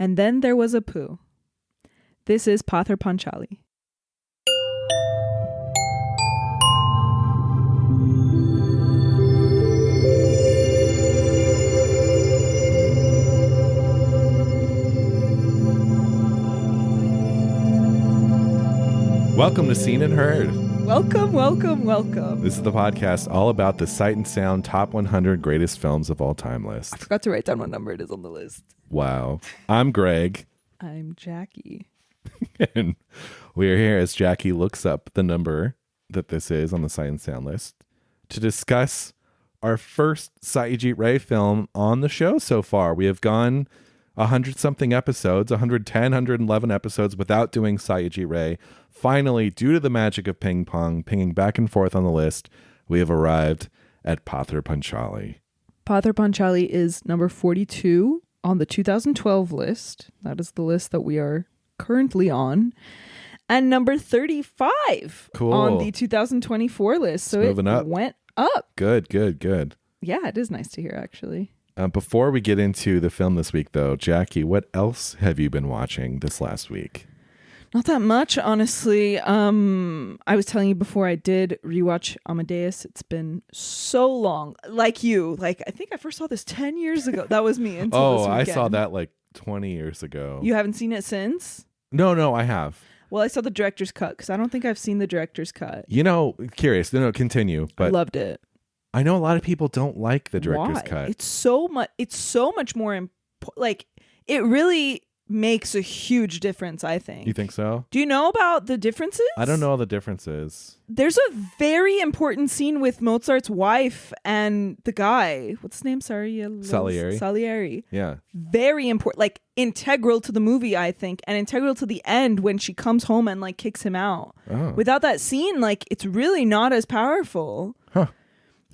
And then there was a poo. This is Pather Panchali. Welcome to Seen and Heard. Welcome, welcome, welcome. This is the podcast all about the Sight and Sound Top 100 Greatest Films of All Time list. I forgot to write down what number it is on the list. Wow. I'm Greg. I'm Jackie. And we are here as Jackie looks up the number that this is on the Sight and Sound list to discuss our first Satyajit Ray film on the show so far. We have gone 100-something episodes, 110, 111 episodes without doing Satyajit Ray. Finally, due to the magic of ping pong, pinging back and forth on the list, we have arrived at Pather Panchali. Pather Panchali is number 42 on the 2012 list. That is the list that we are currently on. And number 35 on the 2024 list. So it went up. Good. Yeah, it is nice to hear, actually. Before we get into the film this week, though, Jackie, what else have you been watching this last week? Not that much, honestly. I was telling you before, I did rewatch Amadeus. It's been so long. Like you. Like, I think I first saw this 10 years ago. That was me until this weekend. I saw that like 20 years ago. You haven't seen it since? No, I have. Well, I saw the director's cut because I don't think I've seen the director's cut. You know, curious. No, continue. But I loved it. I know a lot of people don't like the director's cut. It's so much more like it really makes a huge difference, I think. You think so? Do you know about the differences? I don't know all the differences. There's a very important scene with Mozart's wife and the guy. What's his name? Sorry, Salieri. Yeah. Very important, like integral to the movie, I think, and integral to the end when she comes home and like kicks him out. Oh. Without that scene, like it's really not as powerful. Huh.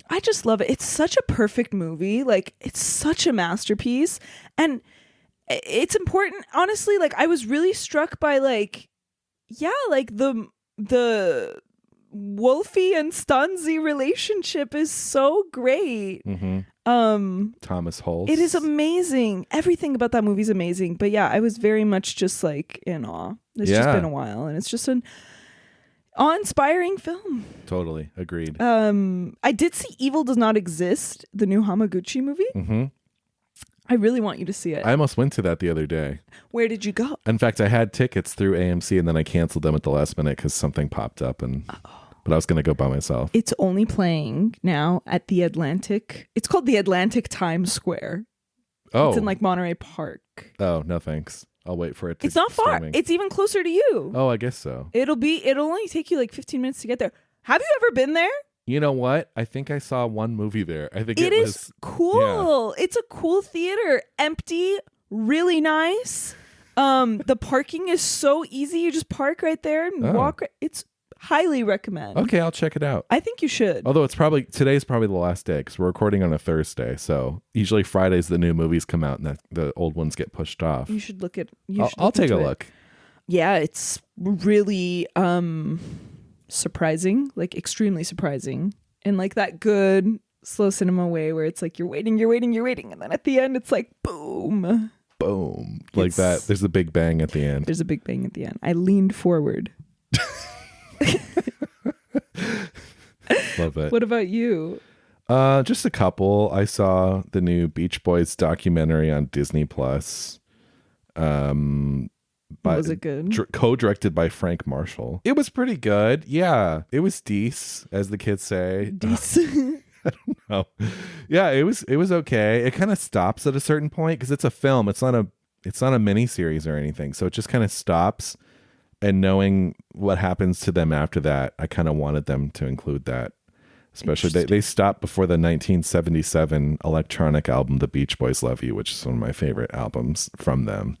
I just love it. It's such a perfect movie. Like, it's such a masterpiece. And it's important, honestly. Like, I was really struck by, like, yeah, like the Wolfie and Stanzi relationship is so great. Mm-hmm. Thomas Hulse. It is amazing. Everything about that movie is amazing. But yeah, I was very much just like in awe. It's just been a while, and it's just an awe-inspiring film. Totally. Agreed. I did see Evil Does Not Exist, the new Hamaguchi movie. Mm-hmm. I really want you to see it. I almost went to that the other day. Where did you go? In fact, I had tickets through AMC and then I canceled them at the last minute because something popped up. But I was going to go by myself. It's only playing now at the Atlantic. It's called the Atlantic Times Square. Oh. It's in like Monterey Park. Oh, no thanks. I'll wait for it to It's not far. streaming. It's even closer to you. Oh, I guess so. It'll only take you like 15 minutes to get there. Have you ever been there? You know what? I think I saw one movie there. I think it was is cool. Yeah. It's a cool theater. Empty, really nice. The parking is so easy. You just park right there and walk. It's highly recommend. Okay, I'll check it out. I think you should. Although today's probably the last day because we're recording on a Thursday. So usually Fridays the new movies come out and the old ones get pushed off. You should look at. I'll take a look. Yeah, it's really surprising, like extremely surprising, in like that good slow cinema way where it's like you're waiting, and then at the end it's like boom, like that. There's a big bang at the end. There's a big bang at the end. I leaned forward. Love it. What about you? Just a couple. I saw the new Beach Boys documentary on Disney Plus. Was it good? Co-directed by Frank Marshall. It was pretty good. Yeah, it was decent, as the kids say. Decent. I don't know. Yeah, it was okay. It kind of stops at a certain point because it's a film. It's not a mini series or anything. So it just kind of stops. And knowing what happens to them after that, I kind of wanted them to include that. Especially they stopped before the 1977 electronic album The Beach Boys Love You, which is one of my favorite albums from them.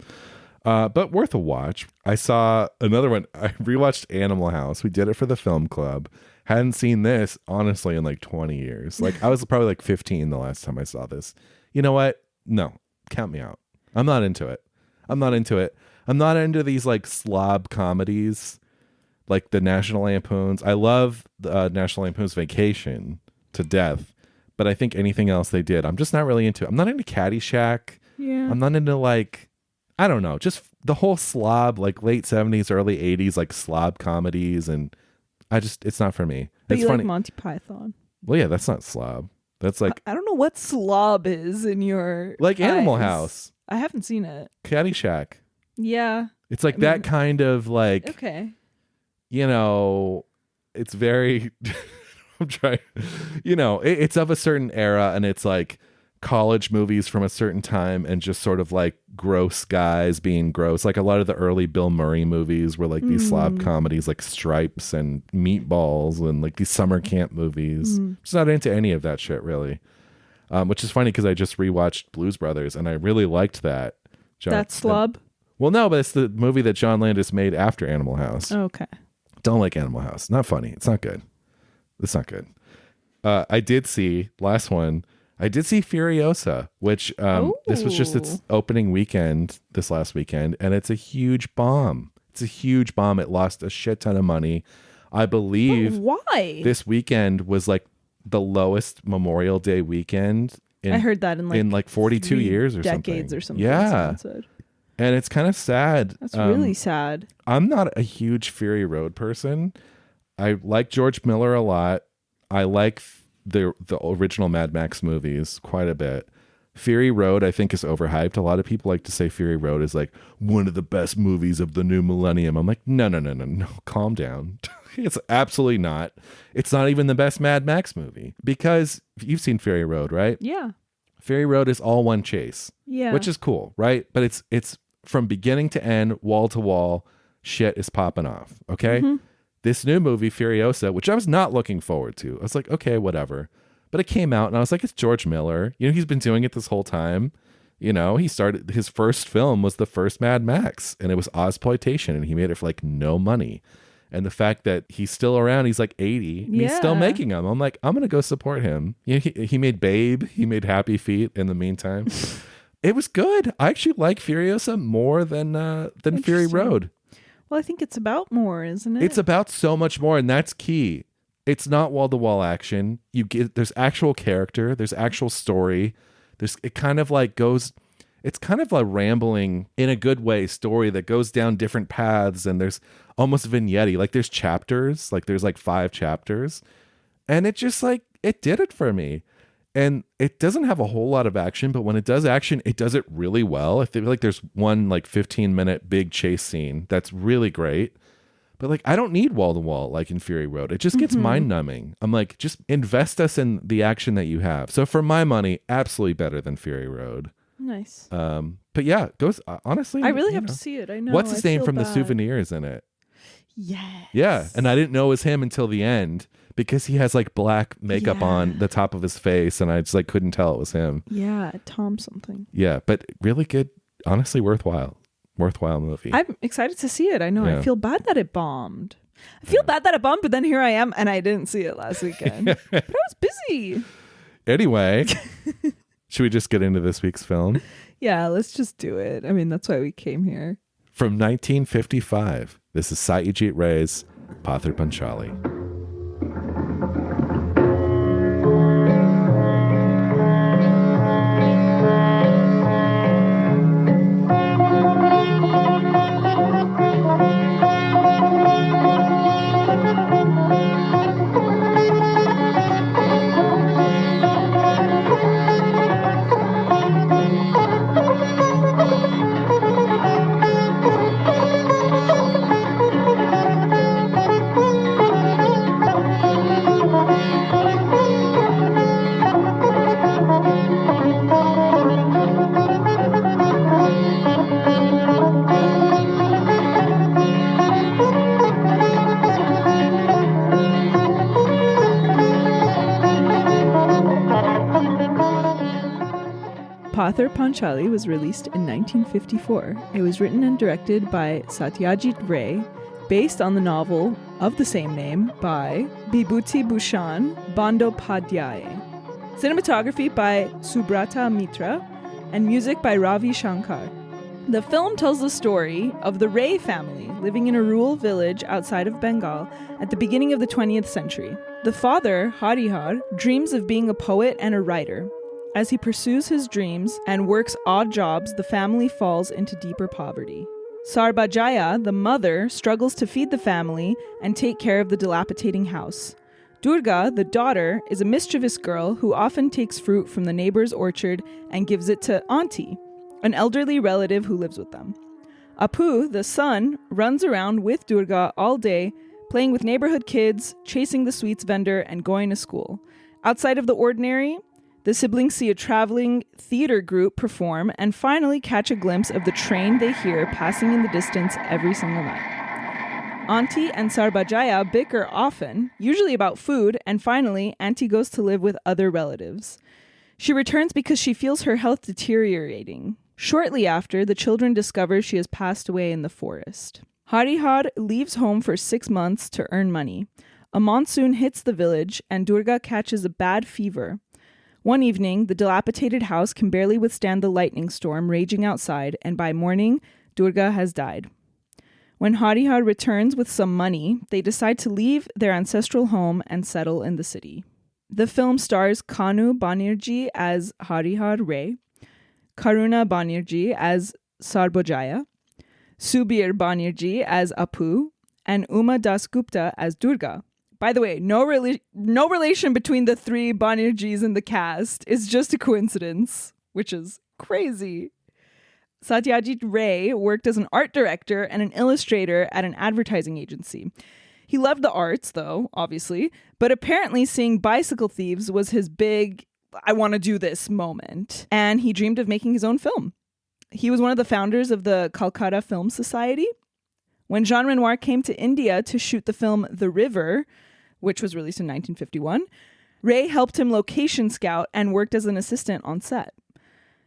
But worth a watch. I saw another one. I rewatched Animal House. We did it for the film club. Hadn't seen this, honestly, in like 20 years. Like I was probably like 15 the last time I saw this. You know what? No, count me out. I'm not into it. I'm not into these like slob comedies like the National Lampoons. I love the National Lampoon's Vacation to death, but I think anything else they did, I'm just not really into. I'm not into Caddyshack. Yeah. I'm not into like, I don't know, just the whole slob, like late 70s, early 80s, like slob comedies. And it's not for me. But it's you funny. like Monty Python. Well, yeah, that's not slob. That's like, I don't know what slob is in your like Animal eyes. House. I haven't seen it. Caddyshack. Yeah. It's like that kind of like, okay. You know, it's very, I'm trying, you know, it's of a certain era, and it's like college movies from a certain time, and just sort of like gross guys being gross. Like a lot of the early Bill Murray movies were like these slob comedies, like Stripes and Meatballs, and like these summer camp movies. Just not into any of that shit, really. Which is funny because I just rewatched Blues Brothers, and I really liked that. That slob? Well, no, but it's the movie that John Landis made after Animal House. Okay. Don't like Animal House. Not funny. It's not good. It's not good. I did see, last one, I did see Furiosa, which this was just its opening weekend this last weekend, and it's a huge bomb. It's a huge bomb. It lost a shit ton of money. I believe why? This weekend was like the lowest Memorial Day weekend I heard that in like 42 years or decades something. or something. Yeah. And it's kind of sad. That's really sad. I'm not a huge Fury Road person. I like George Miller a lot. I like the original Mad Max movies quite a bit. Fury Road, I think, is overhyped. A lot of people like to say Fury Road is like one of the best movies of the new millennium. I'm like, no, calm down. It's absolutely not. It's not even the best Mad Max movie, because you've seen Fury Road, right? Yeah. Fury Road is all one chase. Yeah. Which is cool, right? But it's from beginning to end, wall to wall, shit is popping off. Okay. Mm-hmm. This new movie, Furiosa, which I was not looking forward to. I was like, okay, whatever. But it came out and I was like, it's George Miller. You know, he's been doing it this whole time. You know, he started, his first film was the first Mad Max, and it was Ozploitation, and he made it for like no money. And the fact that he's still around, he's like 80, and he's still making them. I'm like, I'm going to go support him. You know, he made Babe, he made Happy Feet in the meantime. It was good. I actually like Furiosa more than Fury Road. Well, I think it's about more, isn't it? It's about so much more, and that's key. It's not wall-to-wall action. There's actual character, there's actual story. It kind of like goes, it's kind of a rambling, in a good way, story that goes down different paths, and there's almost vignette-y. Like there's chapters, like there's like 5 chapters, and it just like, it did it for me. And it doesn't have a whole lot of action, but when it does action, it does it really well. I feel like there's one like 15-minute big chase scene that's really great. But like, I don't need wall to wall like in Fury Road. It just gets mind numbing. I'm like, just invest us in the action that you have. So for my money, absolutely better than Fury Road. Nice. But yeah, goes honestly. I really have to see it. I know. What's his name from The Souvenirs in it? Yes. Yeah, and I didn't know it was him until the end, because he has like black makeup on the top of his face, and I just like couldn't tell it was him. Yeah, Tom something. Yeah, but really good. Honestly, worthwhile movie. I'm excited to see it. I know. Yeah. I feel bad that it bombed. But then here I am, and I didn't see it last weekend. But I was busy. Anyway, should we just get into this week's film? Yeah, let's just do it. I mean, that's why we came here. From 1955, this is Satyajit Ray's Pather Panchali. Pather Panchali was released in 1954. It was written and directed by Satyajit Ray, based on the novel of the same name by Bibhuti Bhushan Bandyopadhyay. Cinematography by Subrata Mitra, and music by Ravi Shankar. The film tells the story of the Ray family living in a rural village outside of Bengal at the beginning of the 20th century. The father, Harihar, dreams of being a poet and a writer. As he pursues his dreams and works odd jobs, the family falls into deeper poverty. Sarbajaya, the mother, struggles to feed the family and take care of the dilapidating house. Durga, the daughter, is a mischievous girl who often takes fruit from the neighbor's orchard and gives it to Auntie, an elderly relative who lives with them. Apu, the son, runs around with Durga all day, playing with neighborhood kids, chasing the sweets vendor, and going to school. Outside of the ordinary, the siblings see a traveling theater group perform and finally catch a glimpse of the train they hear passing in the distance every single night. Auntie and Sarbajaya bicker often, usually about food, and finally, Auntie goes to live with other relatives. She returns because she feels her health deteriorating. Shortly after, the children discover she has passed away in the forest. Harihar leaves home for 6 months to earn money. A monsoon hits the village, and Durga catches a bad fever. One evening, the dilapidated house can barely withstand the lightning storm raging outside, and by morning, Durga has died. When Harihar returns with some money, they decide to leave their ancestral home and settle in the city. The film stars Kanu Banerjee as Harihar Ray, Karuna Banerjee as Sarbajaya, Subir Banerjee as Apu, and Uma Dasgupta as Durga. By the way, no relation between the three Banerjees in the cast. It's just a coincidence, which is crazy. Satyajit Ray worked as an art director and an illustrator at an advertising agency. He loved the arts, though, obviously, but apparently seeing bicycle thieves was his big, I want to do this moment. And he dreamed of making his own film. He was one of the founders of the Calcutta Film Society. When Jean Renoir came to India to shoot the film The River, which was released in 1951, Ray helped him location scout and worked as an assistant on set.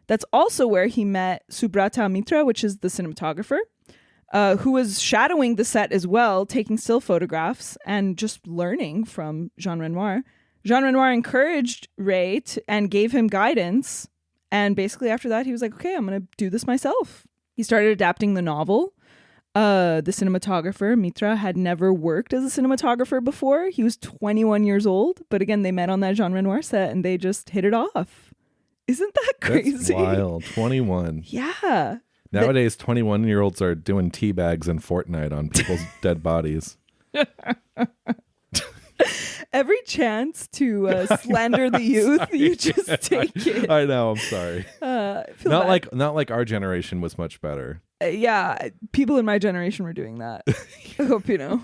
That's also where he met Subrata Mitra, which is the cinematographer, who was shadowing the set as well, taking still photographs and just learning from Jean Renoir. Jean Renoir encouraged Ray and gave him guidance. And basically after that, he was like, okay, I'm going to do this myself. He started adapting the novel. The cinematographer, Mitra, had never worked as a cinematographer before. He was 21 years old. But again, they met on that Jean Renoir set and they just hit it off. Isn't that crazy? That's wild. 21. Yeah. Nowadays, 21-year-olds are doing tea bags in Fortnite on people's dead bodies. Every chance to slander the youth, you just take it. I know. I'm sorry. Not like our generation was much better. Yeah, people in my generation were doing that. I hope you know.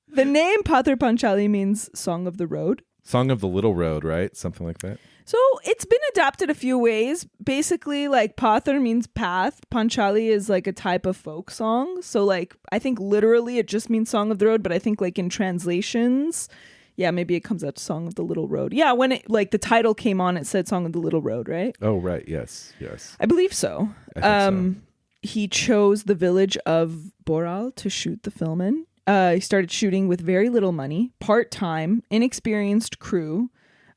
The name Pather Panchali means Song of the Road. Song of the Little Road, right? Something like that. So it's been adapted a few ways. Basically, like Pather means path. Panchali is like a type of folk song. So like, I think literally it just means Song of the Road, but I think like in translations, yeah, maybe it comes out to Song of the Little Road. Yeah, when it like the title came on, it said Song of the Little Road, right? Oh, right. Yes. I believe so. I think so. He chose the village of Boral to shoot the film in. He started shooting with very little money, part-time, inexperienced crew.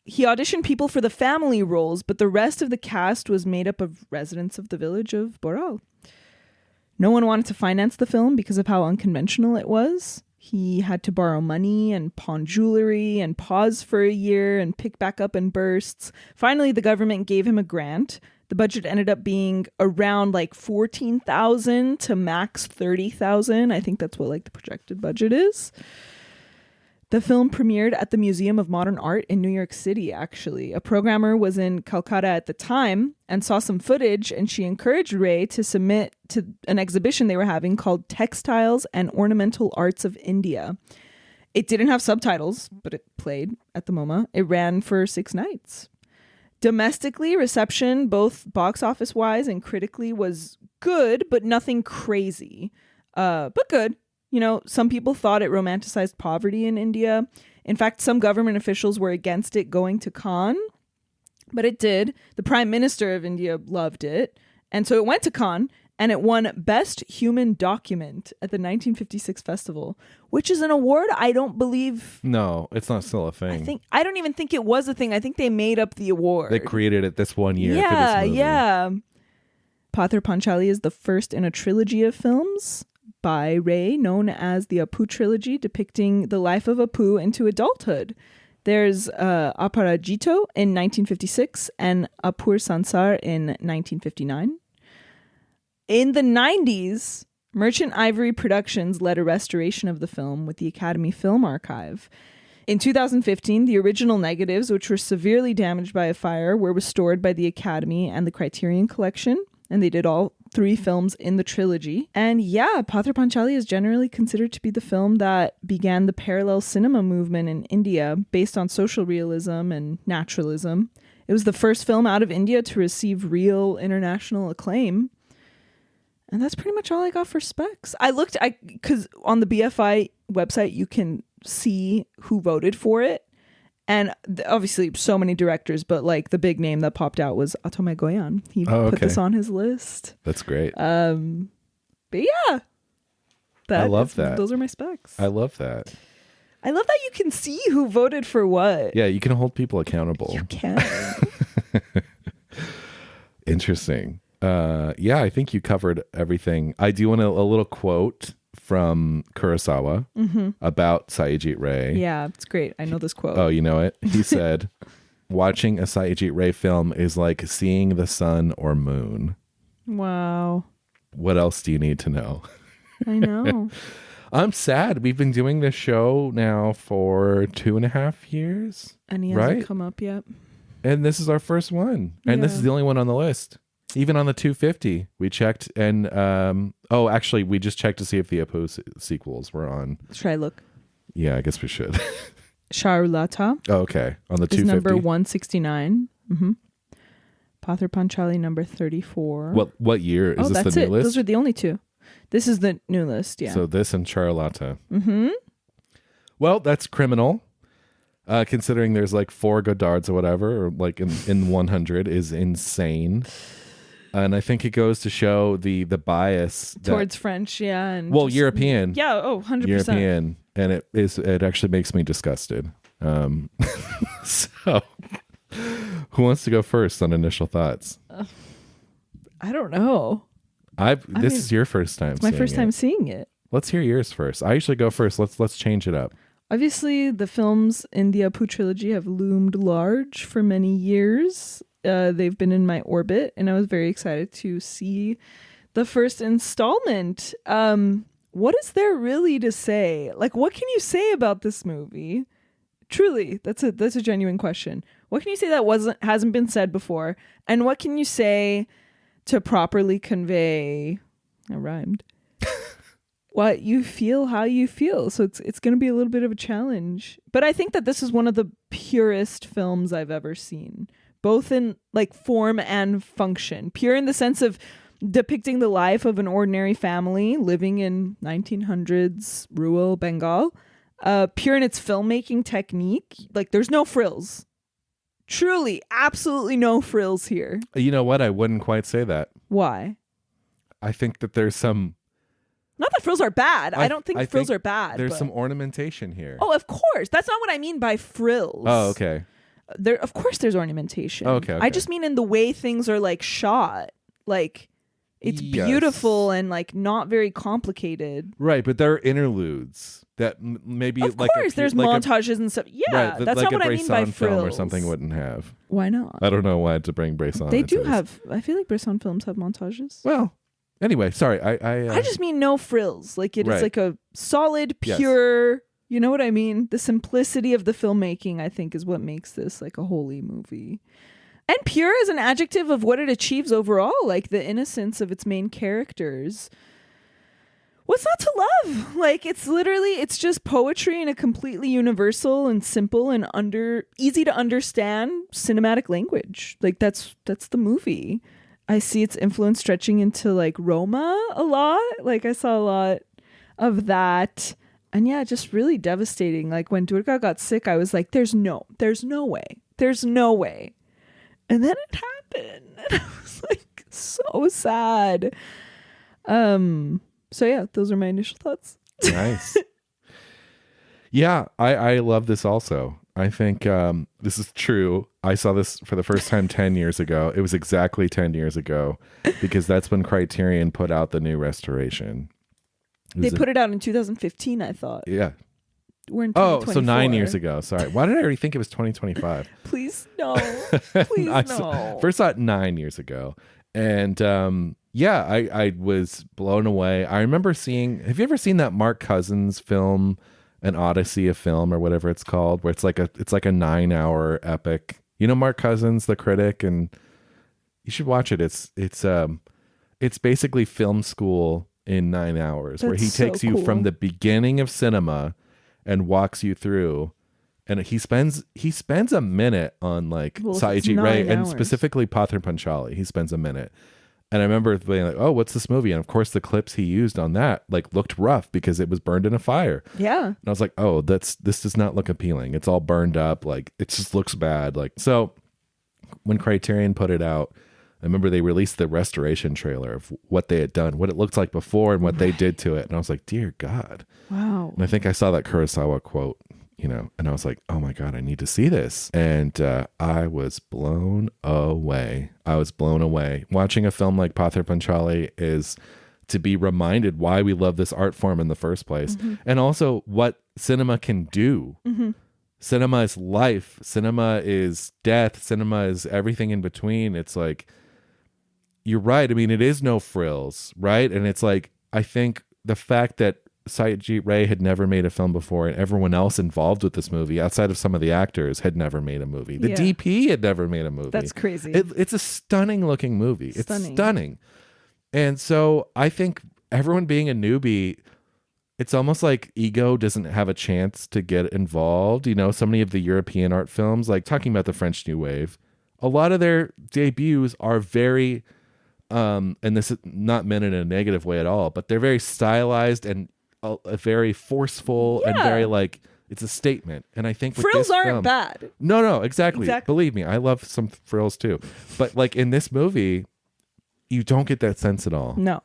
He auditioned people for the family roles, but the rest of the cast was made up of residents of the village of Boral. No one wanted to finance the film because of how unconventional it was. He had to borrow money and pawn jewelry and pause for a year and pick back up in bursts. Finally, the government gave him a grant. The budget ended up being around like 14,000 to max 30,000. I think that's what like the projected budget is. The film premiered at the Museum of Modern Art in New York City, actually. A programmer was in Calcutta at the time and saw some footage, and she encouraged Ray to submit to an exhibition they were having called Textiles and Ornamental Arts of India. It didn't have subtitles, but it played at the MoMA. It ran for 6 nights. Domestically, reception, both box office-wise and critically, was good, but nothing crazy. But good. You know, some people thought it romanticized poverty in India. In fact, some government officials were against it going to Cannes, but it did. The Prime Minister of India loved it. And so it went to Cannes, and it won Best Human Document at the 1956 festival, which is an award I don't believe... No, it's not still a thing. I don't even think it was a thing. I think they made up the award. They created it this one year for this movie. Yeah. Pather Panchali is the first in a trilogy of films by Ray, known as the Apu trilogy, depicting the life of Apu into adulthood. There's Aparajito in 1956 and Apur Sansar in 1959. In the 90s, Merchant Ivory Productions led a restoration of the film with the Academy Film Archive. In 2015, the original negatives, which were severely damaged by a fire, were restored by the Academy and the Criterion Collection, and they did all 3 films in the trilogy. And yeah, Pather Panchali is generally considered to be the film that began the parallel cinema movement in India based on social realism and naturalism. It was the first film out of India to receive real international acclaim. And that's pretty much all I got for specs. Because on the BFI website, you can see who voted for it. And obviously so many directors, but like the big name that popped out was Atome Goyan. He put this on his list. That's great. But yeah. I love that. Those are my specs. I love that. I love that you can see who voted for what. Yeah, you can hold people accountable. You can. Interesting. Yeah, I think you covered everything. I do want a little quote from Kurosawa about Satyajit Ray. Yeah, it's great. I know this quote. Oh, you know it? He said, watching a Satyajit Ray film is like seeing the sun or moon. Wow. What else do you need to know? I know. I'm sad. We've been doing this show now for 2.5 years. And he hasn't come up yet. And this is our first one. And this is the only one on the list. Even on the 250, we checked, and actually, we just checked to see if the Apu sequels were on. Should I look? Yeah, I guess we should. Charulata. Oh, okay, on the 250. Is number 169. Pather Panchali number 34. What year is this? The new list? Those are the only 2. This is the new list. Yeah. So this and Charulata. Well, that's criminal. Considering there's like 4 Godards or whatever, or like in 100 is insane. And I think it goes to show the bias towards French, and European. Yeah, 100%. European, and it actually makes me disgusted. So, who wants to go first on initial thoughts? I don't know. This is your first time. It's my first time seeing it. Let's hear yours first. I usually go first. Let's change it up. Obviously, the films in the Apu trilogy have loomed large for many years. They've been in my orbit, and I was very excited to see the first installment. What is there really to say? Like, what can you say about this movie? Truly, that's a genuine question. What can you say that hasn't been said before? And what can you say to properly convey? I rhymed. What you feel, how you feel. So it's going to be a little bit of a challenge. But I think that this is one of the purest films I've ever seen, both in like form and function. Pure in the sense of depicting the life of an ordinary family living in 1900s rural Bengal. Pure in its filmmaking technique. Like there's no frills. Truly, absolutely no frills here. You know what? I wouldn't quite say that. Why? I think that there's some... Not that frills are bad. I don't think frills are bad. There's some ornamentation here. Oh, of course. That's not what I mean by frills. Oh, okay. Of course there's ornamentation. Okay. I just mean in the way things are like shot. Like it's beautiful and like not very complicated. Right, but there are interludes that maybe of course there's montages and stuff. Yeah, right, that's like not what I mean by frills. Film or something wouldn't have. Why not? I don't know why to bring Bresson. They do have. I feel like Bresson films have montages. Well, anyway, sorry. I just mean no frills. Like it is like a solid, pure. Yes. You know what I mean? The simplicity of the filmmaking, I think, is what makes this like a holy movie. And pure is an adjective of what it achieves overall, like the innocence of its main characters. What's not to love? Like it's just poetry in a completely universal and simple and easy to understand cinematic language. Like that's the movie. I see its influence stretching into like Roma a lot. Like I saw a lot of that. And yeah, just really devastating. Like when Durga got sick, I was like, there's no way. There's no way. And then it happened. And I was like, so sad. So yeah, those are my initial thoughts. Nice. Yeah, I love this also. I think this is true. I saw this for the first time 10 years ago. It was exactly 10 years ago because that's when Criterion put out the new restoration. They put it out in 2015, I thought. Yeah. We're in Oh, 2024. so 9 years ago. Sorry. Why did I already think it was 2025? Please no. Please no. First saw it 9 years ago. And yeah, I was blown away. I remember seeing, have you ever seen that Mark Cousins film, An Odyssey of Film or whatever it's called, where it's like a 9-hour epic. You know Mark Cousins, the critic, and you should watch it. It's basically film school in 9 hours, where he takes you from the beginning of cinema and walks you through. And he spends a minute on like Satyajit Ray and specifically Pather Panchali. He spends a minute. And I remember being like, oh, what's this movie? And of course the clips he used on that like looked rough because it was burned in a fire. Yeah. And I was like, oh, this does not look appealing. It's all burned up. Like it just looks bad. Like, so when Criterion put it out, I remember they released the restoration trailer of what they had done, what it looked like before and what they did to it. And I was like, dear God. Wow. And I think I saw that Kurosawa quote, and I was like, oh my God, I need to see this. And I was blown away. Watching a film like Pather Panchali is to be reminded why we love this art form in the first place. Mm-hmm. And also what cinema can do. Mm-hmm. Cinema is life. Cinema is death. Cinema is everything in between. It's like, you're right. I mean, it is no frills, right? And it's like, I think the fact that Satyajit Ray had never made a film before and everyone else involved with this movie, outside of some of the actors, had never made a movie. The DP had never made a movie. That's crazy. It's a stunning looking movie. It's stunning. And so I think everyone being a newbie, it's almost like ego doesn't have a chance to get involved. So many of the European art films, like talking about the French New Wave, a lot of their debuts are very, and this is not meant in a negative way at all, but they're very stylized and a very forceful and very like, it's a statement. And I think with frills this aren't film, bad. No, exactly. Believe me, I love some frills too. But like in this movie, you don't get that sense at all. No.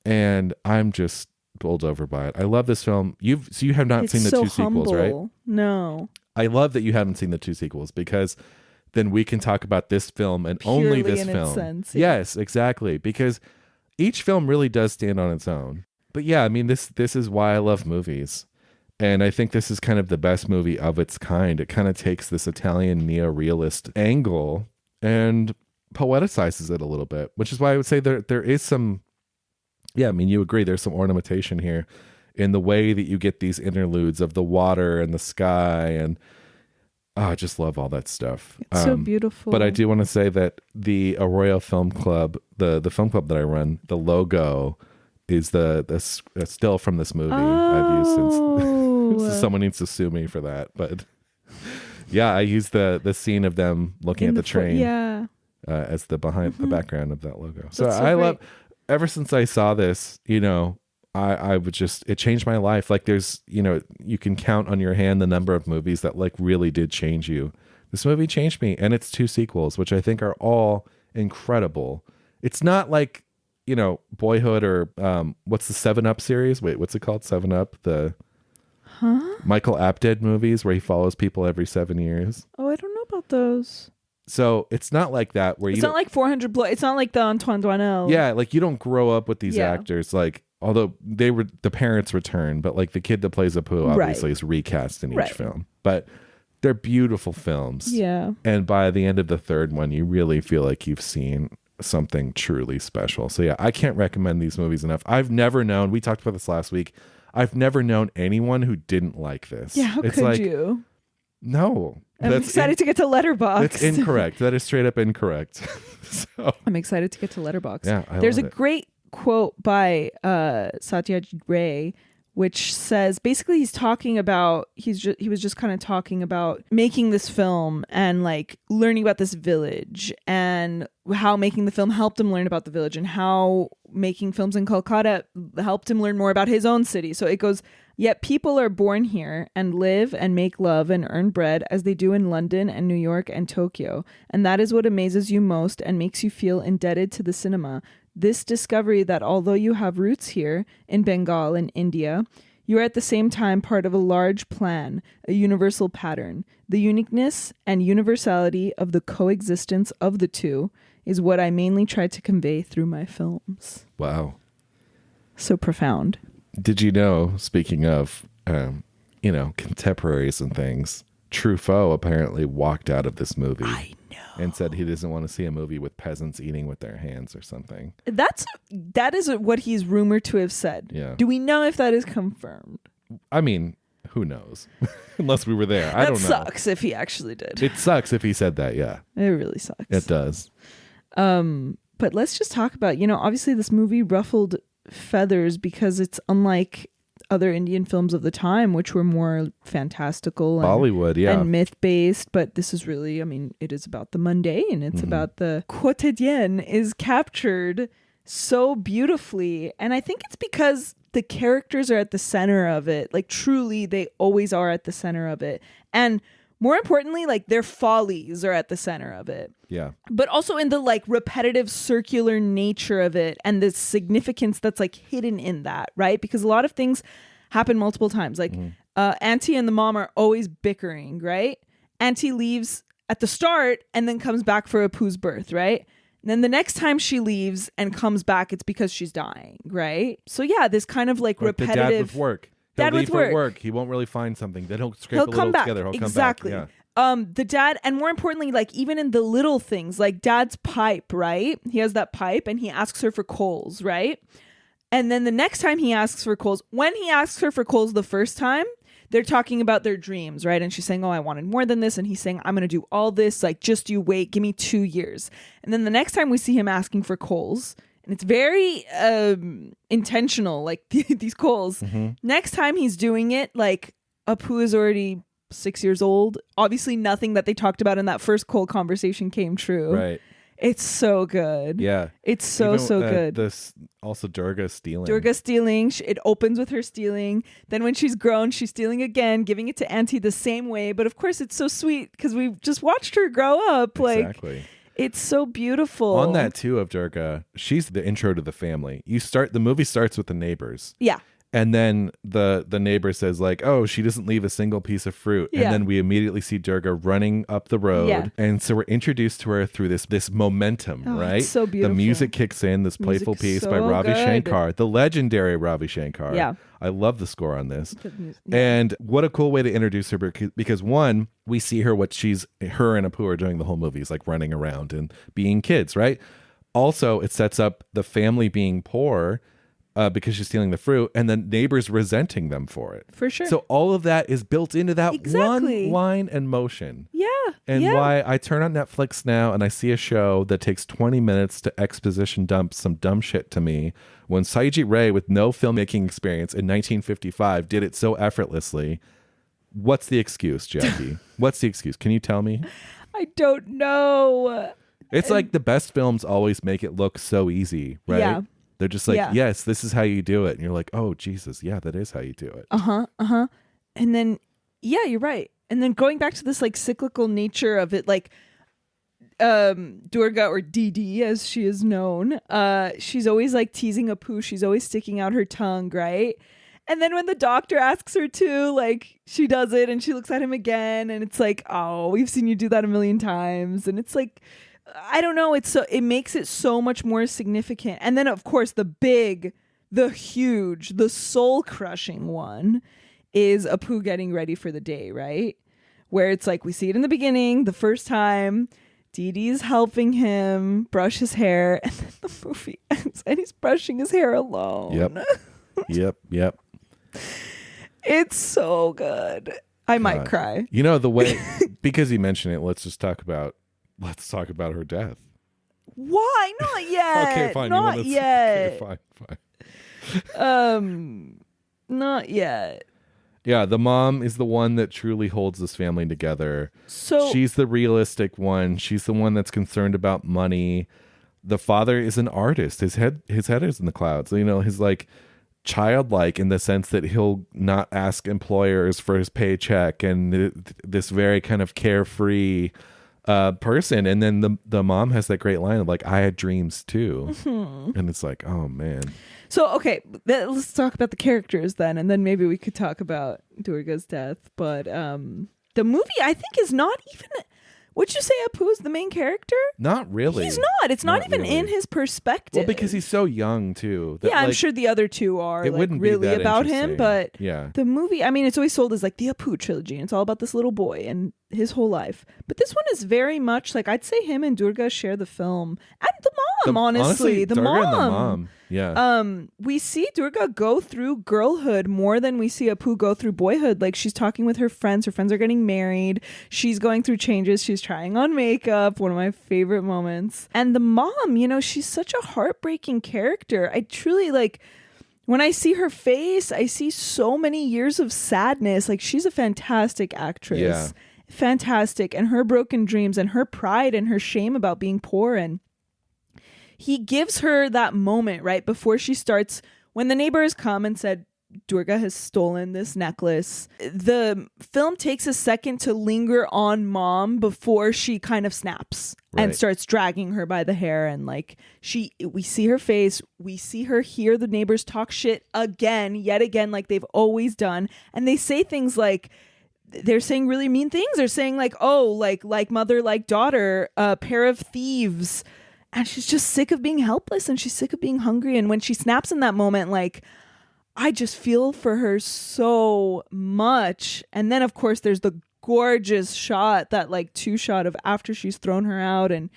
And I'm just bowled over by it. I love this film. You have not seen the two sequels, right? No. I love that you haven't seen the two sequels because then we can talk about this film and purely only this in film. Its sense, Yes, exactly. Because each film really does stand on its own. But yeah, I mean, this is why I love movies. And I think this is kind of the best movie of its kind. It kind of takes this Italian neo-realist angle and poeticizes it a little bit, which is why I would say there is some, yeah, I mean, you agree, there's some ornamentation here in the way that you get these interludes of the water and the sky. And I just love all that stuff. It's so beautiful. But I do want to say that the Arroyo Film Club, the film club that I run, the logo is the still from this movie I've used since someone needs to sue me for that. But yeah, I used the scene of them looking at the train as the background of that logo. So I love, ever since I saw this, I would just, it changed my life. Like there's, you can count on your hand the number of movies that like really did change you. This movie changed me, and it's two sequels, which I think are all incredible. It's not like, Boyhood or what's the 7-Up series? Wait, what's it called? 7-Up? The Michael Apted movies where he follows people every 7 years. Oh, I don't know about those. So it's not like that where it's not like 400 Blood. It's not like the Antoine Doinel. Yeah, like you don't grow up with these actors. Like, although the parents return, but like the kid that plays Apu obviously is recast in each film. But they're beautiful films. Yeah. And by the end of the third one, you really feel like you've seen something truly special. So yeah, I can't recommend these movies enough. I've never known, we talked about this last week, I've never known anyone who didn't like this. Yeah, how could you? No. I'm excited to get to Letterboxd. That's incorrect. That is straight up incorrect. So I'm excited to get to Letterboxd. Yeah, There's a great quote by Satyajit Ray, which says basically he's talking about, he was just kind of talking about making this film and like learning about this village and how making the film helped him learn about the village and how making films in Kolkata helped him learn more about his own city. So it goes, yet people are born here and live and make love and earn bread as they do in London and New York and Tokyo. And that is what amazes you most and makes you feel indebted to the cinema. This discovery that although you have roots here in Bengal and India, you are at the same time part of a large plan, a universal pattern. The uniqueness and universality of the coexistence of the two is what I mainly try to convey through my films. Wow. So profound. Did you know, speaking of, contemporaries and things. Truffaut apparently walked out of this movie. I know. And said he doesn't want to see a movie with peasants eating with their hands or something. That is what he's rumored to have said. Yeah. Do we know if that is confirmed? I mean, who knows? Unless we were there. I don't know. That sucks if he actually did. It sucks if he said that, yeah. It really sucks. It does. But let's just talk about, obviously this movie ruffled feathers because it's unlike other Indian films of the time, which were more fantastical and Bollywood, yeah, and myth-based. But this is really, it is about the mundane. It's about the quotidien is captured so beautifully. And I think it's because the characters are at the center of it. Like, truly, they always are at the center of it. And more importantly, like, their follies are at the center of it. Yeah. But also in the like repetitive circular nature of it and the significance that's like hidden in that, right? Because a lot of things happen multiple times. Like Auntie and the mom are always bickering, right? Auntie leaves at the start and then comes back for Apu's birth, right? And then the next time she leaves and comes back, it's because she's dying, right? So yeah, this kind of like repetitive. The dad with work. He'll leave for work. He won't really find something. Then he'll scrape a little together. He'll come back. Yeah. The dad, and more importantly, like even in the little things, like dad's pipe, right? He has that pipe and he asks her for coals, right? And then the next time he asks for coals, when he asks her for coals the first time, they're talking about their dreams, right? And she's saying, oh, I wanted more than this. And he's saying, I'm going to do all this. Like, just you wait. Give me 2 years. And then the next time we see him asking for coals, and it's very intentional, like these coals. Next time he's doing it, like Apu is already 6 years old. Obviously, nothing that they talked about in that first coal conversation came true. Right. It's so good. Yeah. It's so good. This also Durga stealing. It opens with her stealing. Then when she's grown, she's stealing again, giving it to Auntie the same way. But of course, it's so sweet because we've just watched her grow up. Exactly. Like, it's so beautiful. On that too of Durga, she's the intro to the family. The movie starts with the neighbors. Yeah. And then the neighbor says like, oh, she doesn't leave a single piece of fruit. Yeah. And then we immediately see Durga running up the road. Yeah. And so we're introduced to her through this momentum, right? It's so beautiful. The music kicks in, this playful piece so by Ravi good. Shankar, the legendary Ravi Shankar. Yeah. I love the score on this. Yeah. And what a cool way to introduce her because one, we see her and Apu are doing the whole movie is like running around and being kids, right? Also, it sets up the family being poor because she's stealing the fruit, and then neighbors resenting them for it. For sure. So all of that is built into that Exactly. one line and motion. Yeah. And yeah. why I turn on Netflix now and I see a show that takes 20 minutes to exposition dump some dumb shit to me when Satyajit Ray, with no filmmaking experience in 1955, did it so effortlessly. What's the excuse, Jackie? What's the excuse? Can you tell me? I don't know. It's like the best films always make it look so easy, right? Yeah. They're just like, Yeah. yes, this is how you do it. And you're like, oh, Jesus, yeah, that is how you do it. And then, yeah, you're right. And then going back to this like cyclical nature of it, like Durga, or Didi as she is known, she's always like teasing Apu. She's always sticking out her tongue, right? And then when the doctor asks her to, like, she does it and she looks at him again and it's like, oh, we've seen you do that a million times. And it's like, I don't know. It makes it so much more significant. And then of course the huge, the soul crushing one is Apu getting ready for the day, right? Where it's like, we see it in the beginning, the first time Didi's helping him brush his hair, and then the movie ends and he's brushing his hair alone. Yep. It's so good. I might cry. You know, the way, because you mentioned it, let's talk about her death. Why? Not yet. Okay, fine. Not yet. Okay, fine. Not yet. Yeah, the mom is the one that truly holds this family together. So she's the realistic one. She's the one that's concerned about money. The father is an artist. His head is in the clouds. You know, he's like childlike in the sense that he'll not ask employers for his paycheck, and this very kind of carefree person. And then the mom has that great line of like, I had dreams too. And it's like, oh man. So, okay, let's talk about the characters then, and then maybe we could talk about Durga's death. But the movie, I think, is not even... Would you say Apu is the main character? Not really. He's not. It's not even really. in his perspective. Well, because he's so young too. Yeah, I'm sure the other two are it wouldn't really be that about him, but yeah. the movie, I mean, it's always sold as like the Apu trilogy, and it's all about this little boy and his whole life. But this one is very much like, I'd say him and Durga share the film, and the mom, honestly, the Durga mom. And the mom. Yeah. We see Durga go through girlhood more than we see Apu go through boyhood. Like, she's talking with her friends are getting married, she's going through changes, she's trying on makeup, one of my favorite moments. And the mom, you know, she's such a heartbreaking character. I truly, like, when I see her face, I see so many years of sadness. Like, she's a fantastic actress. Yeah. Fantastic. And her broken dreams and her pride and her shame about being poor. And he gives her that moment right before she starts, when the neighbors come and said, Durga has stolen this necklace. The film takes a second to linger on mom before she kind of snaps and starts dragging her by the hair. And like, we see her face, we see her hear the neighbors talk shit yet again, like they've always done. And they say things like, they're saying really mean things. They're saying like, oh, like mother, like daughter, a pair of thieves. And she's just sick of being helpless, and she's sick of being hungry. And when she snaps in that moment, like, I just feel for her so much. And then, of course, there's the gorgeous shot, that like 2-shot of after she's thrown her out, and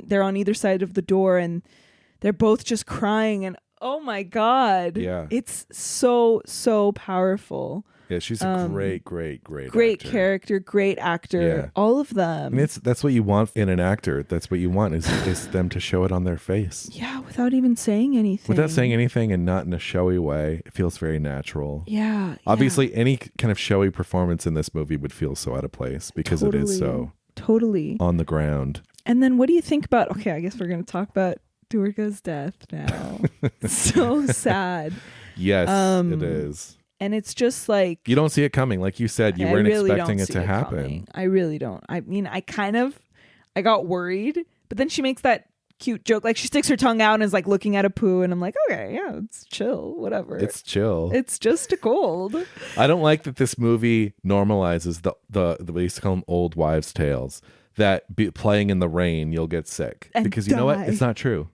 they're on either side of the door, and they're both just crying. And oh my God. Yeah. It's so powerful. Yeah, she's a great actor. Character, great actor. Yeah. All of them. I mean, that's what you want in an actor. That's what you want is them to show it on their face. Yeah, without even saying anything. Without saying anything, and not in a showy way. It feels very natural. Yeah. Obviously, any kind of showy performance in this movie would feel so out of place because it is so on the ground. And then what do you think about, okay, I guess we're going to talk about Durga's death now. So sad. Yes, it is. And it's just like, you don't see it coming. Like you said, you weren't expecting it to happen. Coming. I really don't. I mean, I got worried, but then she makes that cute joke. Like, she sticks her tongue out and is like looking at Apu, and I'm like, okay, yeah, it's chill, whatever. It's chill. It's just a cold. I don't like that this movie normalizes the we used to call them old wives' tales, that playing in the rain, you'll get sick. And because you know what? It's not true.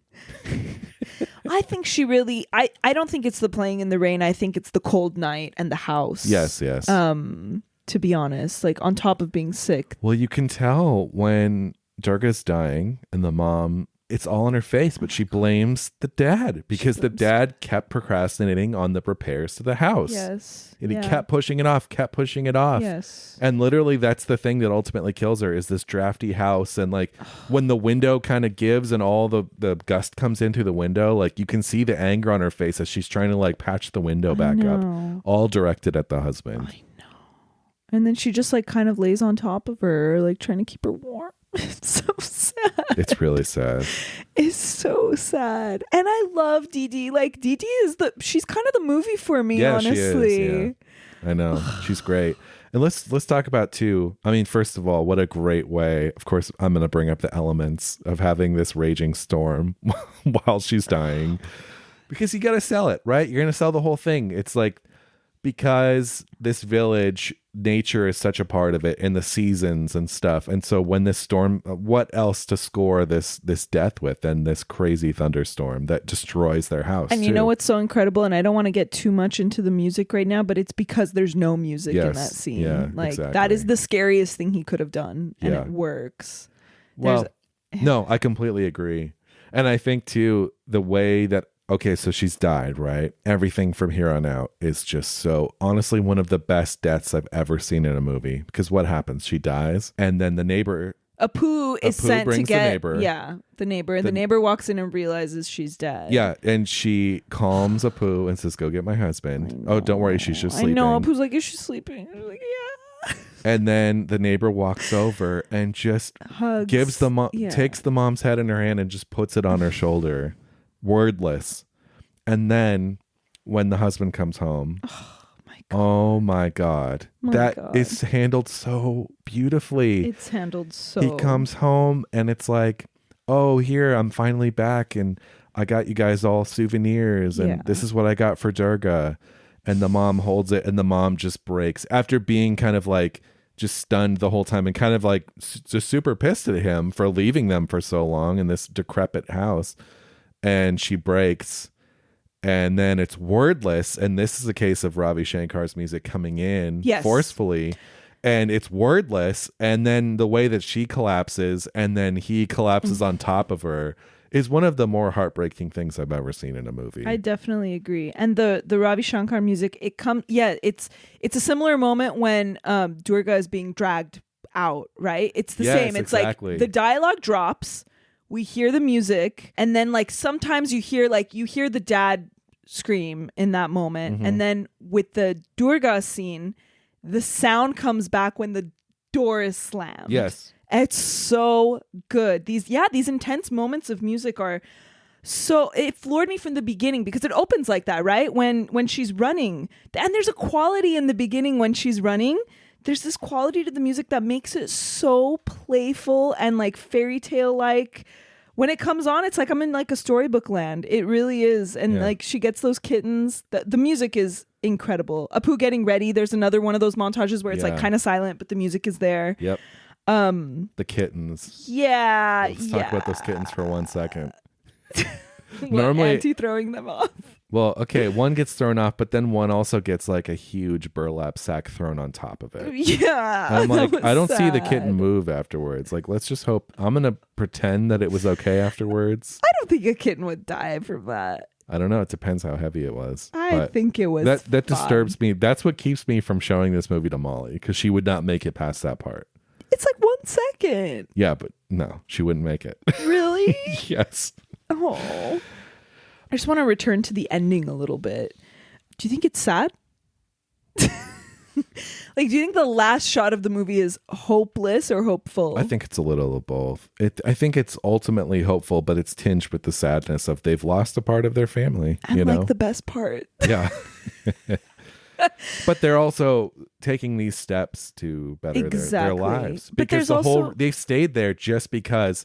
I think she really, I don't think it's the playing in the rain. I think it's the cold night and the house. Yes. To be honest, like, on top of being sick. Well, you can tell when Durga's dying and the mom, it's all in her face, but she blames the dad because the dad kept procrastinating on the repairs to the house. Yes. And he kept pushing it off. Yes. And literally that's the thing that ultimately kills her, is this drafty house. And like when the window kind of gives and all the gust comes into the window, like you can see the anger on her face as she's trying to like patch the window back up, all directed at the husband. I know. And then she just like kind of lays on top of her, like trying to keep her warm. It's so sad. It's really sad. It's so sad. And I love Dee Dee. Like, Dee Dee she's kind of the movie for me, honestly. She is, yeah. I know. She's great. And let's talk about too, I mean, first of all, what a great way. Of course, I'm going to bring up the elements of having this raging storm while she's dying, because you got to sell it, right? You're going to sell the whole thing. It's like, because this village, nature is such a part of it, and the seasons and stuff. And so when this storm, what else to score this death with than this crazy thunderstorm that destroys their house? And you know what's so incredible? And I don't want to get too much into the music right now, but it's because there's no music in that scene. Yeah, like, exactly. That is the scariest thing he could have done, and it works. Well, no, I completely agree. And I think too, the way that, okay, so she's died, right? Everything from here on out is just so, honestly, one of the best deaths I've ever seen in a movie. Because what happens? She dies, and then the neighbor, Apu is sent to get the neighbor. Yeah, the neighbor. And the neighbor walks in and realizes she's dead. Yeah, and she calms Apu and says, "Go get my husband." Oh, don't worry, she's just sleeping. I know. Apu's like, is she sleeping? I'm like, yeah. And then the neighbor walks over and just Hugs. gives takes the mom's head in her hand and just puts it on her shoulder. Wordless. And then when the husband comes home, oh my God, is handled so beautifully. It's handled so. He comes home and it's like, oh, here, I'm finally back, and I got you guys all souvenirs, and this is what I got for Durga. And the mom holds it, and the mom just breaks after being kind of like just stunned the whole time and kind of like just super pissed at him for leaving them for so long in this decrepit house. And she breaks, and then it's wordless. And this is a case of Ravi Shankar's music coming in forcefully, and it's wordless. And then the way that she collapses and then he collapses on top of her is one of the more heartbreaking things I've ever seen in a movie. I definitely agree. And the Ravi Shankar music, it's a similar moment when Durga is being dragged out, right? It's the same. It's exactly. Like the dialogue drops, we hear the music, and then like sometimes you hear the dad scream in that moment. And then with the Durga scene, the sound comes back when the door is slammed. Yes. It's so good. These intense moments of music are so, it floored me from the beginning because it opens like that, right? When she's running, and there's a quality in the beginning when she's running. There's this quality to the music that makes it so playful and like fairy tale like. When it comes on, it's like I'm in like a storybook land. It really is. And like she gets those kittens. The music is incredible. Apu getting ready. There's another one of those montages where it's like kind of silent, but the music is there. Yep. The kittens. Yeah. Let's talk about those kittens for 1 second. Normally, Auntie throwing them off. Well, okay, one gets thrown off, but then one also gets like a huge burlap sack thrown on top of it. Yeah. And I'm like, I don't see the kitten move afterwards. Like, let's just hope. I'm going to pretend that it was okay afterwards. I don't think a kitten would die from that. I don't know. It depends how heavy it was. I think it was That disturbs me. That's what keeps me from showing this movie to Molly, because she would not make it past that part. It's like 1 second. Yeah, but no, she wouldn't make it. Really? Yes. Oh. I just want to return to the ending a little bit. Do you think it's sad? Like, do you think the last shot of the movie is hopeless or hopeful? I think it's a little of both. I think it's ultimately hopeful, but it's tinged with the sadness of they've lost a part of their family. And like the best part. Yeah. But they're also taking these steps to better their lives. Because they've stayed there just because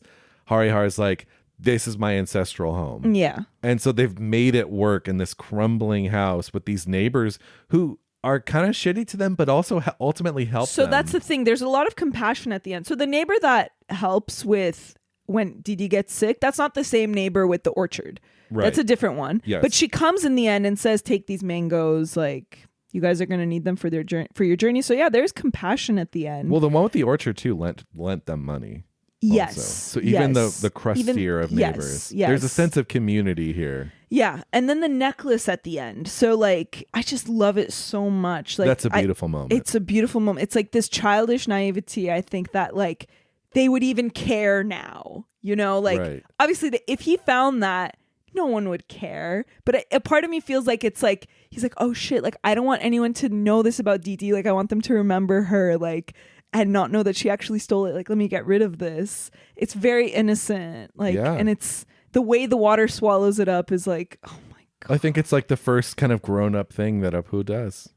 Harihar is like, this is my ancestral home. Yeah. And so they've made it work in this crumbling house with these neighbors who are kind of shitty to them, but also ultimately help them. So that's the thing. There's a lot of compassion at the end. So the neighbor that helps with when Didi gets sick, that's not the same neighbor with the orchard. Right. That's a different one. Yes. But she comes in the end and says, take these mangoes. Like, you guys are going to need them for your journey. So yeah, there's compassion at the end. Well, the one with the orchard too lent them money. Yes. Also. So even the crustier of neighbors, there's a sense of community here. Yeah. And then the necklace at the end. So like, I just love it so much. Like, that's a beautiful moment. It's a beautiful moment. It's like this childish naivety. I think that like they would even care now, you know, like obviously if he found that, no one would care. But a part of me feels like it's like, he's like, oh shit, like I don't want anyone to know this about Didi. Like I want them to remember her, like, and not know that she actually stole it. Like, let me get rid of this. It's very innocent. Like, and it's the way the water swallows it up is like, oh my God. I think it's like the first kind of grown up thing that Apu does.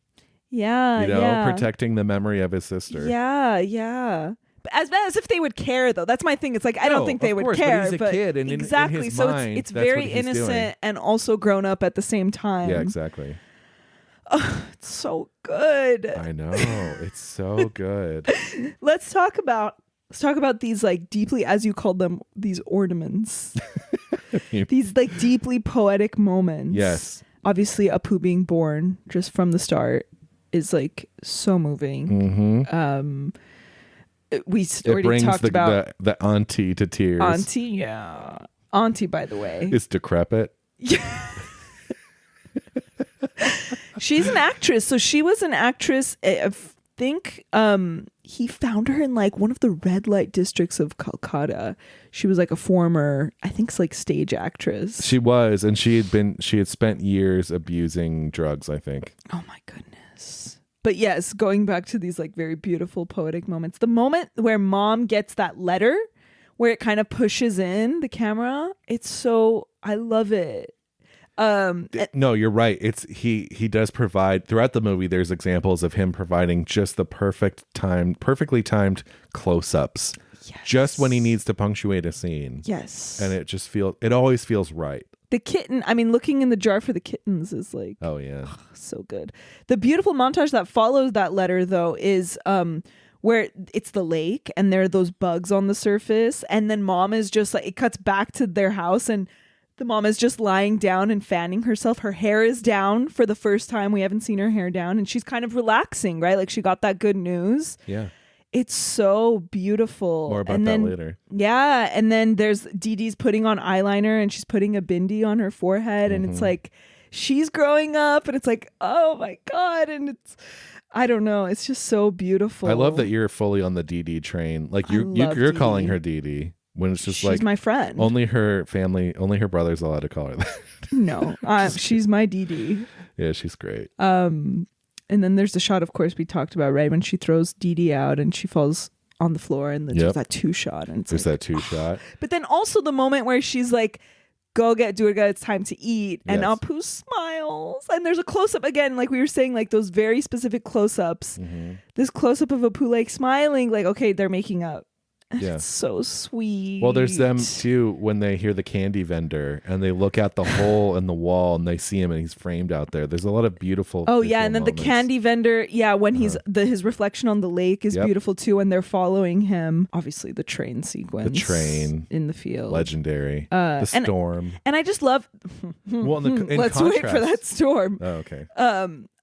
Yeah. You know, protecting the memory of his sister. Yeah. Yeah. As if they would care, though. That's my thing. It's like I don't think they would care. But he's a kid, and exactly. In his so mind, it's very innocent and also grown up at the same time. Yeah, exactly. Oh, it's so good. I know, it's so good. Let's talk about these like deeply, as you called them, these ornaments. These like deeply poetic moments. Yes. Obviously, Apu being born just from the start is like so moving. Mm-hmm. We already talked about the auntie to tears. Auntie, by the way, is decrepit. She's an actress. So she was an actress. I think he found her in like one of the red light districts of Calcutta. She was like a former, I think, like stage actress. She was, and she had spent years abusing drugs, I think. Oh my goodness. But yes, going back to these like very beautiful poetic moments, the moment where mom gets that letter where it kind of pushes in the camera, I love it. No, you're right. It's he does provide throughout the movie. There's examples of him providing just the perfectly timed close-ups, just when he needs to punctuate a scene. Yes, and it always feels right. The kitten, I mean, looking in the jar for the kittens is like, oh yeah, so good. The beautiful montage that follows that letter, though, is where it's the lake and there are those bugs on the surface, and then mom is just like, it cuts back to their house and the mom is just lying down and fanning herself. Her hair is down for the first time. We haven't seen her hair down, and she's kind of relaxing, right? Like she got that good news. Yeah. It's so beautiful. More about that later. Yeah. And then there's Dee Dee's putting on eyeliner and she's putting a bindi on her forehead. And it's like, she's growing up and it's like, oh my God. And it's, I don't know. It's just so beautiful. I love that you're fully on the Dee Dee train. Like you're calling her Dee Dee when it's just she's my friend. Only her family, only her brother's allowed to call her that. No, she's my Dee Dee. Yeah, she's great. And then there's the shot, of course, we talked about, right? When she throws Dee Dee out and she falls on the floor, and then there's that two shot. And there's that two shot. But then also the moment where she's like, do it, it's time to eat. And Apu smiles. And there's a close-up again, like we were saying, like those very specific close-ups. This close-up of Apu like smiling, like, okay, they're making up. Yeah. It's so sweet. Well, there's them too when they hear the candy vendor and they look at the hole in the wall and they see him and he's framed out there. There's a lot of beautiful. Oh yeah, and then moments. The candy vendor, when he's his reflection on the lake is beautiful too, and they're following him. Obviously, the train sequence, the train in the field, legendary. The storm, and I just love. Well, let's wait for that storm. Oh, okay.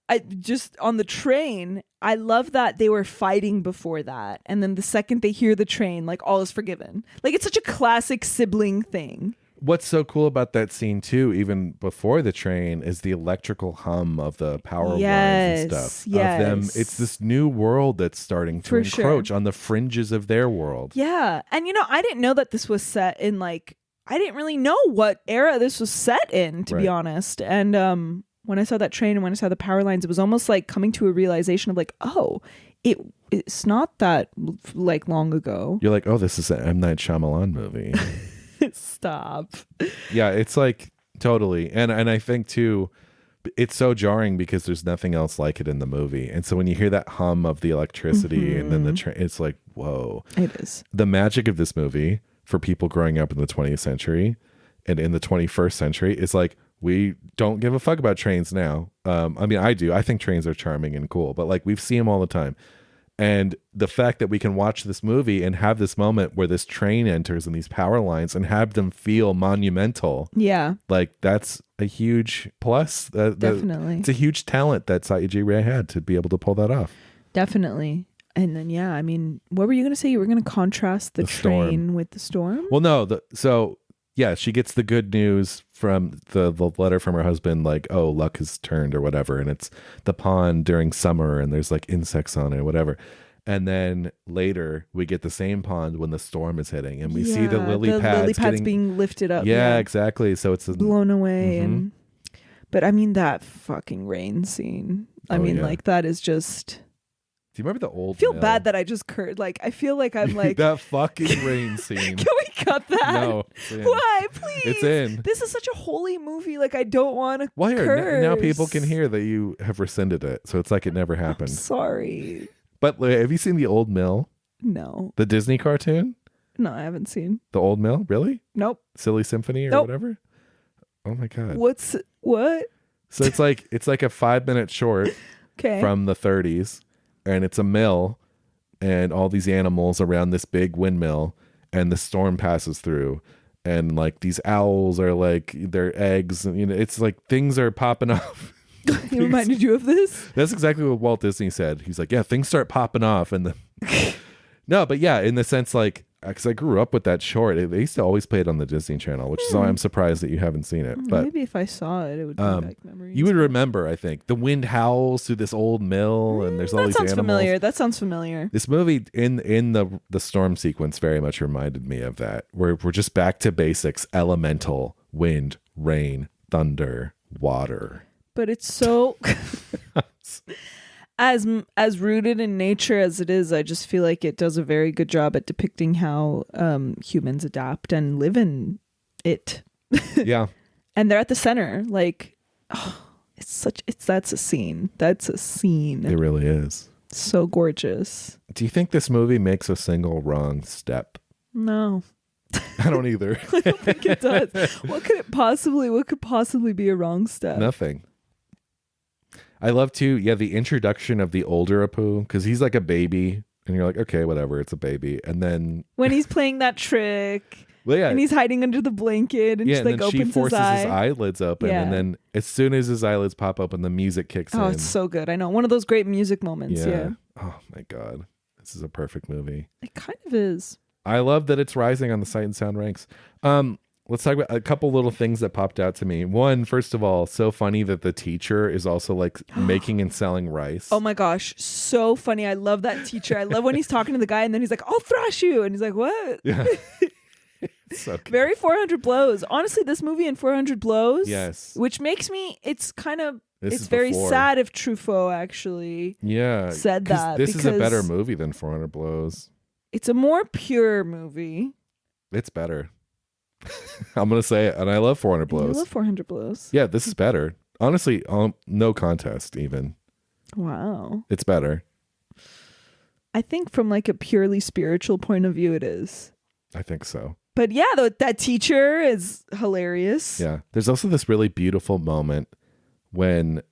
I just on the train, I love that they were fighting before that. And then the second they hear the train, like all is forgiven. Like it's such a classic sibling thing. What's so cool about that scene too, even before the train, is the electrical hum of the power lines and stuff. Yes. Of them. It's this new world that's starting to encroach on the fringes of their world. Yeah. And I didn't know that this was set in I didn't really know what era this was set in, to be honest. And when I saw that train and when I saw the power lines, it was almost like coming to a realization of like, oh, it's not that like long ago. You're like, oh, this is an M. Night Shyamalan movie. Stop. Yeah, it's like totally. And I think too, it's so jarring because there's nothing else like it in the movie. And so when you hear that hum of the electricity and then the train, it's like, whoa. It is. The magic of this movie for people growing up in the 20th century and in the 21st century is like, we don't give a fuck about trains now. I mean, I do. I think trains are charming and cool, but like we've seen them all the time. And the fact that we can watch this movie and have this moment where this train enters and these power lines and have them feel monumental. Yeah. Like that's a huge plus. Definitely. It's a huge talent that Satyajit Ray had to be able to pull that off. Definitely. And then, I mean, what were you going to say? You were going to contrast the train with the storm? Well, no. Yeah, she gets the good news from the letter from her husband, like, oh, luck has turned or whatever. And it's the pond during summer and there's like insects on it or whatever. And then later we get the same pond when the storm is hitting and we see the lily pads being lifted up. Yeah, exactly. So it's blown away. But I mean, that fucking rain scene. I mean, like that is just... Do you remember the old I feel bad that I just curd. Like, I feel like I'm like... that fucking rain scene. Can we cut that? No. Why? Please. It's in. This is such a holy movie. Like, I don't want to curse. Now people can hear that you have rescinded it. So it's like it never happened. I'm sorry. But have you seen The Old Mill? No. The Disney cartoon? No, I haven't seen. The Old Mill? Really? Nope. Silly Symphony or whatever? Oh my God. What? So it's like a 5-minute short from the 30s. And it's a mill and all these animals around this big windmill and the storm passes through and like these owls are like their eggs and it's like things are popping off. He reminded you of this? That's exactly what Walt Disney said. He's like, yeah, things start popping off and no, but yeah, in the sense like because I grew up with that short. They used to always play it on the Disney Channel, which is why I'm surprised that you haven't seen it. But maybe if I saw it, it would bring back memories. You would remember, I think. The wind howls through this old mill, and there's all these animals. That sounds familiar. This movie in the storm sequence very much reminded me of that. We're just back to basics: elemental, wind, rain, thunder, water. But it's so. As rooted in nature as it is, I just feel like it does a very good job at depicting how humans adapt and live in it. Yeah. And they're at the center. Like, that's a scene. That's a scene. It really is. So gorgeous. Do you think this movie makes a single wrong step? No. I don't either. I don't think it does. What could possibly be a wrong step? Nothing. I love the introduction of the older Apu, because he's like a baby and you're like, okay, whatever, it's a baby. And then when he's playing that trick, and he's hiding under the blanket, and just like opens she forces his eyelids open, and then as soon as his eyelids pop open, the music kicks in. Oh, it's so good. I know, one of those great music moments. Yeah. Oh my god, this is a perfect movie. It kind of is. I love that it's rising on the Sight and Sound ranks. Let's talk about a couple little things that popped out to me. One, first of all, so funny that the teacher is also like making and selling rice. Oh my gosh, so funny. I love that teacher. I love when he's talking to the guy and then he's like, I'll thrash you. And he's like, what? Yeah. So very 400 Blows. Honestly, this movie in 400 Blows. Yes. Which makes me, it's kind of, it's very sad if Truffaut actually said that. This is a better movie than 400 Blows. It's a more pure movie. It's better. I'm going to say it. And I love 400 Blows. I love 400 Blows. Yeah, this is better. Honestly, no contest even. Wow. It's better. I think from like a purely spiritual point of view, it is. I think so. But yeah, that teacher is hilarious. Yeah. There's also this really beautiful moment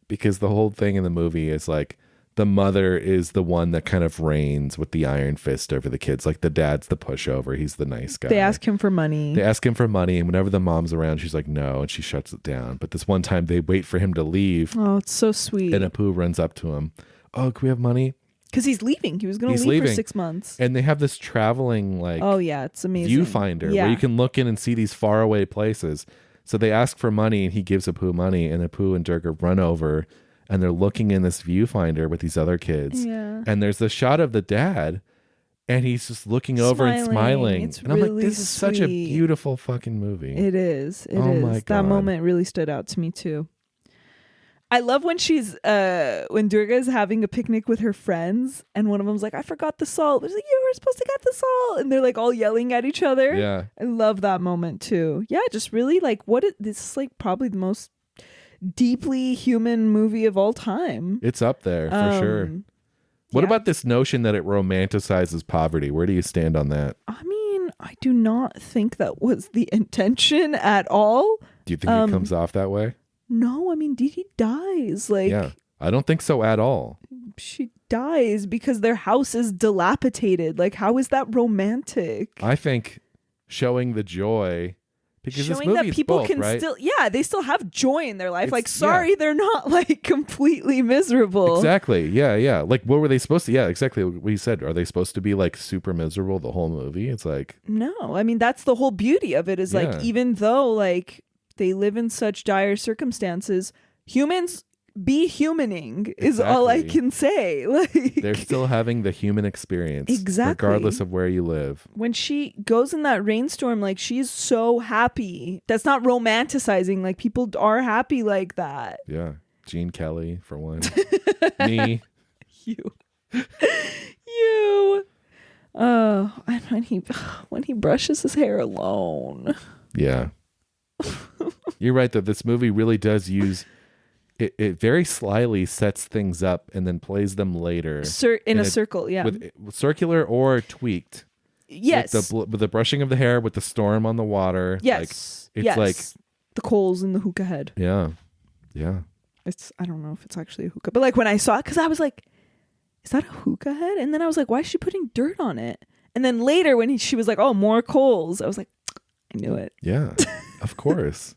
because the whole thing in the movie is like, the mother is the one that kind of reigns with the iron fist over the kids. Like the dad's the pushover. He's the nice guy. They ask him for money. And whenever the mom's around, she's like, no. And she shuts it down. But this one time they wait for him to leave. Oh, it's so sweet. And Apu runs up to him. Oh, can we have money? Because he's leaving. He was going to leave for 6 months. And they have this traveling it's amazing. Viewfinder where you can look in and see these faraway places. So they ask for money and he gives Apu money. And Apu and Durga run over. And they're looking in this viewfinder with these other kids. Yeah. And there's the shot of the dad. And he's just looking over and smiling. It's and I'm really like, this is such a beautiful fucking movie. It is. It is. My God. That moment really stood out to me too. I love when when Durga is having a picnic with her friends. And one of them's like, I forgot the salt. She's like, you were supposed to get the salt. And they're like all yelling at each other. Yeah. I love that moment too. Yeah, just really like this is like probably the most deeply human movie of all time. It's up there for sure. What about this notion that it romanticizes poverty? Where do you stand on that? I mean, I do not think that was the intention at all. Do you think it comes off that way? No, I mean, Didi dies. I don't think so at all. She dies because their house is dilapidated. Like, how is that romantic? I think showing the joy. Because showing this movie that people both, can right? they still have joy in their life. They're not like completely miserable. Exactly. Yeah. Like, what were they supposed to? Yeah, exactly what you said. Are they supposed to be like super miserable the whole movie? It's like, no. I mean, that's the whole beauty of it is like, even though like they live in such dire circumstances, humans be humaning is all I can say. Like, they're still having the human experience, regardless of where you live. When she goes in that rainstorm, like she's so happy. That's not romanticizing. Like people are happy like that. Yeah, Gene Kelly for one. Me, you. And when he brushes his hair alone. Yeah, you're right. Though this movie really does use. It very slyly sets things up and then plays them later in a circle, with circular or tweaked. Yes, with the brushing of the hair, with the storm on the water. Yes, it's like the coals in the hookah head. Yeah. I don't know if it's actually a hookah, but like when I saw it, because I was like, "Is that a hookah head?" And then I was like, "Why is she putting dirt on it?" And then later when she was like, "Oh, more coals," I was like, "I knew it." Yeah, of course.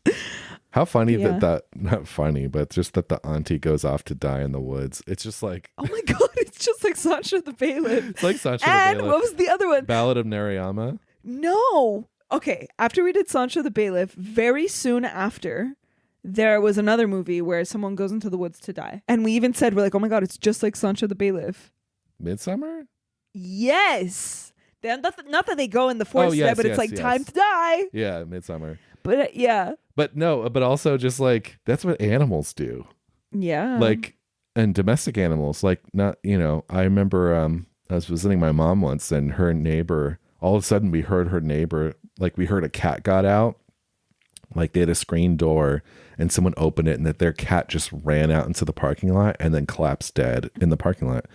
How funny that not funny, but just that the auntie goes off to die in the woods. It's just like, oh my God, it's just like Sancho the Bailiff. It's like Sancho the Bailiff. And what was the other one? Ballad of Narayama? No. Okay, after we did Sancho the Bailiff, very soon after, there was another movie where someone goes into the woods to die. And we even said, we're like, oh my God, it's just like Sancho the Bailiff. Midsummer? Yes. Not that they go in the forest but it's like time to die. Yeah, Midsummer. But But also just like, that's what animals do. Yeah. Like, and domestic animals, like not, I remember I was visiting my mom once and her neighbor, all of a sudden we heard her neighbor, like we heard a cat got out, like they had a screen door and someone opened it and that their cat just ran out into the parking lot and then collapsed dead in the parking lot.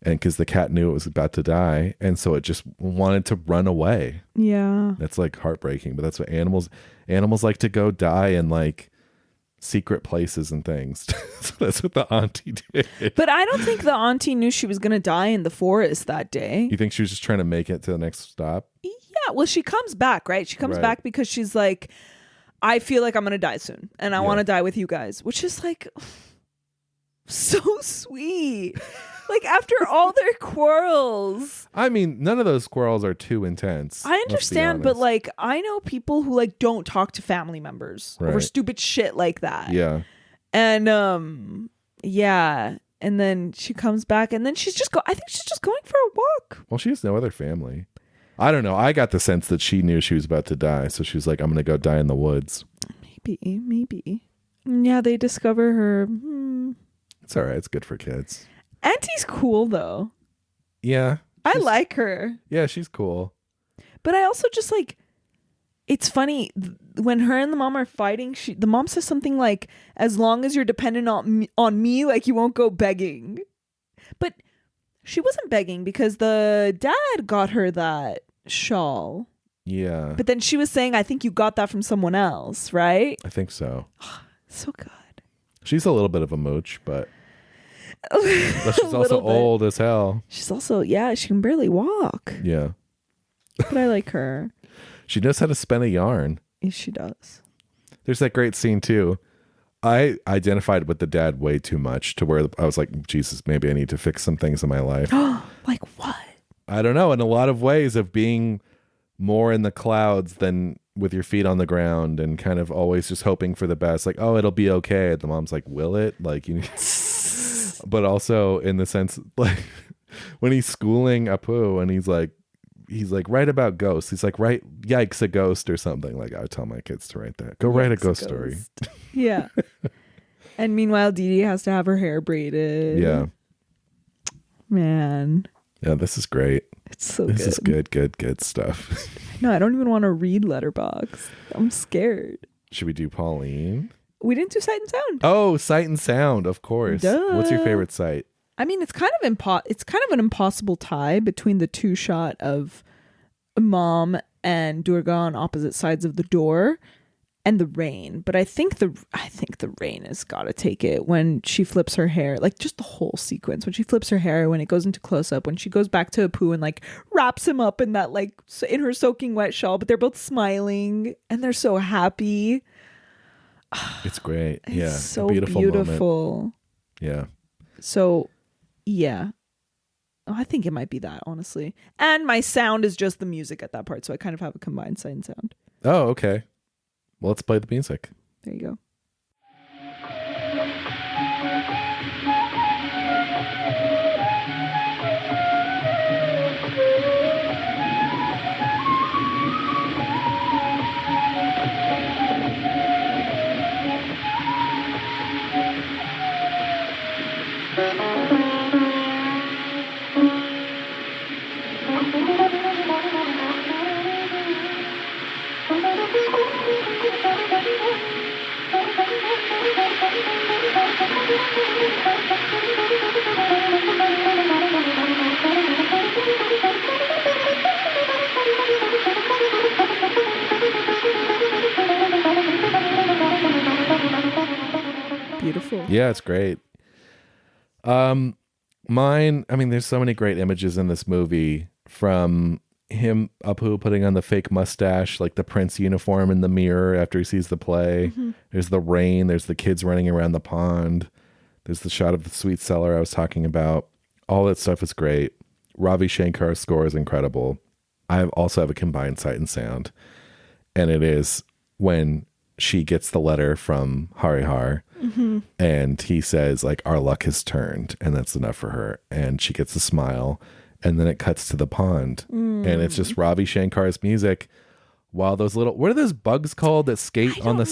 And because the cat knew it was about to die. And so it just wanted to run away. Yeah. That's like heartbreaking, but that's what animals like to go die in like secret places and things. So that's what the auntie did. But I don't think the auntie knew she was going to die in the forest that day. You think she was just trying to make it to the next stop? Yeah, well, she comes back, right? She comes back because she's like, I feel like I'm going to die soon, and I want to die with you guys, which is like so sweet. Like, after all their quarrels. I mean, none of those quarrels are too intense. I understand, but like, I know people who like don't talk to family members over stupid shit like that. Yeah. And yeah. And then she comes back, and then I think she's just going for a walk. Well, she has no other family. I don't know. I got the sense that she knew she was about to die, so she was like, I'm going to go die in the woods. Maybe. Yeah, they discover her. It's all right. It's good for kids. Auntie's cool, though. Yeah. I like her. Yeah, she's cool. But I also just like, it's funny when her and the mom are fighting, the mom says something like, as long as you're dependent on me, like you won't go begging. But she wasn't begging because the dad got her that shawl. Yeah. But then she was saying, I think you got that from someone else, right? I think so. So good. She's a little bit of a mooch, but she's also old as hell. She's also, she can barely walk. Yeah. But I like her. She knows how to spin a yarn. Yes, she does. There's that great scene too. I identified with the dad way too much to where I was like, Jesus, maybe I need to fix some things in my life. Like what? I don't know. In a lot of ways of being more in the clouds than with your feet on the ground and kind of always just hoping for the best. Like, oh, it'll be okay. And the mom's like, will it? Like, you but also in the sense, like when he's schooling Apu and he's like, write about ghosts. He's like, write yikes a ghost or something. Like, I would tell my kids to write that. Go write a ghost story. Yeah. And meanwhile, Dee Dee has to have her hair braided. Yeah. Man. Yeah, this is great. It's so good. This is good stuff. No, I don't even want to read Letterboxd. I'm scared. Should we do Pauline? We didn't do Sight and Sound. Oh, Sight and Sound, of course. Duh. What's your favorite sight? I mean, it's kind of an impossible tie between the two shot of Mom and Durga on opposite sides of the door and the rain. But I think the rain has got to take it when she flips her hair, like just the whole sequence when she flips her hair, when it goes into close up, when she goes back to Apu and like wraps him up in that like in her soaking wet shawl, but they're both smiling and they're so happy. It's great. It's so beautiful. Moment. Yeah. So, yeah. Oh, I think it might be that, honestly. And my sound is just the music at that part, so I kind of have a combined sight and sound. Oh, okay. Well, let's play the music. There you go. Beautiful. Yeah, it's great. Mine, I mean, there's so many great images in this movie, from him, Apu, putting on the fake mustache, like the Prince uniform in the mirror after he sees the play. Mm-hmm. There's the rain. There's the kids running around the pond. There's the shot of the sweet cellar I was talking about. All that stuff is great. Ravi Shankar's score is incredible. I also have a combined sight and sound. And it is when she gets the letter from Harihar, mm-hmm. and he says, like, our luck has turned, and that's enough for her. And she gets a smile, and then it cuts to the pond, and it's just Ravi Shankar's music while those little, what are those bugs called that skate on the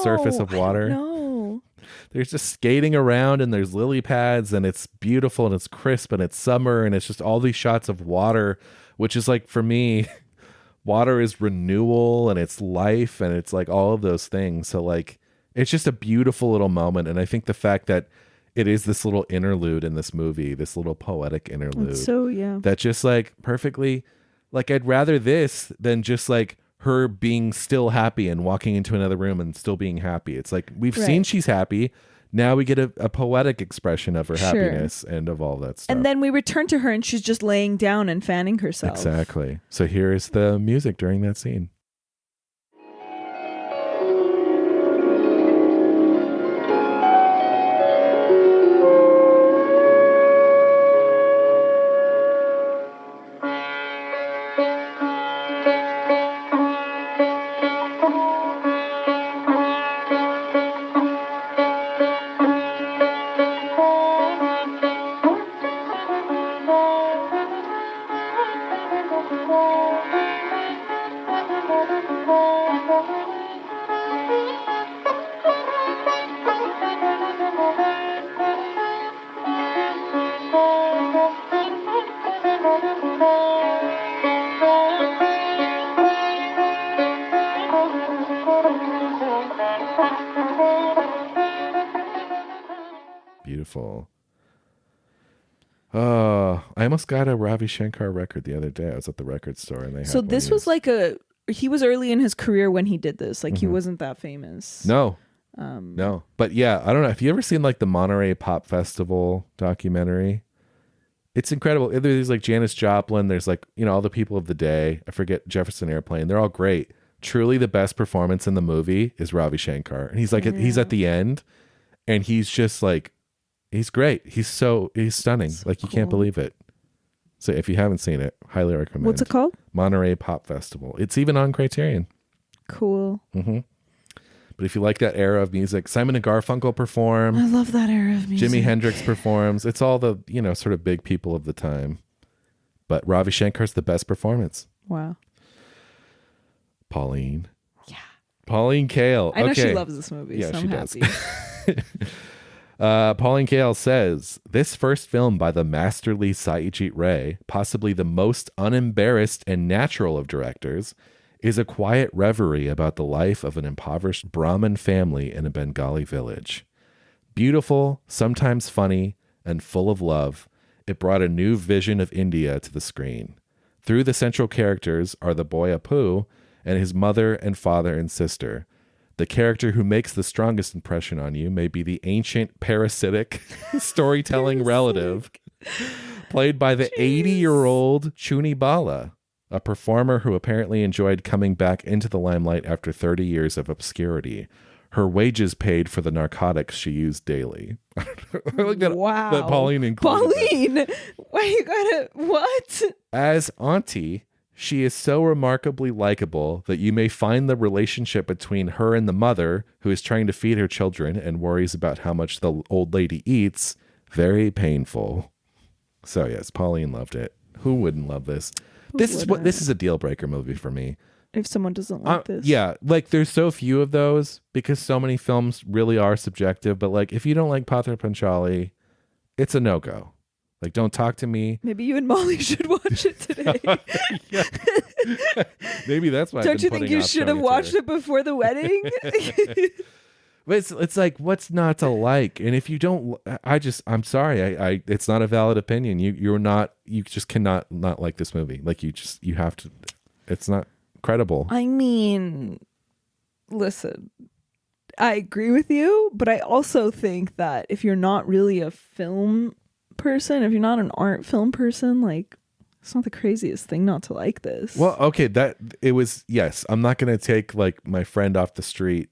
surface of water? No, they're just skating around, and there's lily pads, and it's beautiful, and it's crisp, and it's summer, and it's just all these shots of water, which is like, for me, water is renewal, and it's life, and it's like all of those things. So like, it's just a beautiful little moment. And I think the fact that it is this little interlude in this movie, this little poetic interlude, so yeah, that just like perfectly, like, I'd rather this than just like her being still happy and walking into another room and still being happy. It's like we've seen she's happy. Now we get a poetic expression of her happiness and of all that stuff. And then we return to her and she's just laying down and fanning herself. Exactly. So here is the music during that scene. Beautiful. I almost got a Ravi Shankar record the other day. I was at the record store and they had. So this was like he was early in his career when he did this. Like he wasn't that famous. No. No. But yeah, I don't know. Have you ever seen like the Monterey Pop Festival documentary? It's incredible. There's like Janis Joplin. There's like, all the people of the day. I forget, Jefferson Airplane. They're all great. Truly the best performance in the movie is Ravi Shankar. And he's like, he's at the end and he's just like, he's great. He's stunning. So like you can't believe it. So if you haven't seen it, highly recommend. What's it called? Monterey Pop Festival. It's even on Criterion. Cool. Mm-hmm. But if you like that era of music, Simon and Garfunkel perform. I love that era of music. Jimi Hendrix performs. It's all the, sort of big people of the time. But Ravi Shankar's the best performance. Wow. Pauline. Yeah. Pauline Kael. I know she loves this movie, so I'm happy. Pauline Kael says, this first film by the masterly Satyajit Ray, possibly the most unembarrassed and natural of directors, is a quiet reverie about the life of an impoverished Brahmin family in a Bengali village. Beautiful, sometimes funny, and full of love, it brought a new vision of India to the screen. Through the central characters are the boy Apu and his mother and father and sister. The character who makes the strongest impression on you may be the ancient parasitic storytelling relative, played by the 80-year-old Chuni Bala, a performer who apparently enjoyed coming back into the limelight after 30 years of obscurity. Her wages paid for the narcotics she used daily. I like that, wow. That Pauline included. Pauline! Why you gotta... What? As Auntie, she is so remarkably likable that you may find the relationship between her and the mother, who is trying to feed her children and worries about how much the old lady eats, very painful. So yes, Pauline loved it. Who wouldn't love this? This is a deal breaker movie for me. If someone doesn't like this. Yeah, like there's so few of those because so many films really are subjective. But like if you don't like Pather Panchali, it's a no-go. Like, don't talk to me. Maybe you and Molly should watch it today. Maybe that's why. Don't you think you should have watched it before the wedding? But it's like, what's not to like? And if you don't, I'm sorry. I it's not a valid opinion. You just cannot not like this movie. Like you have to. It's not credible. I mean, listen, I agree with you, but I also think that if you're not really a film person, if you're not an art film person, like it's not the craziest thing not to like this. Well, okay, yes. I'm not gonna take like my friend off the street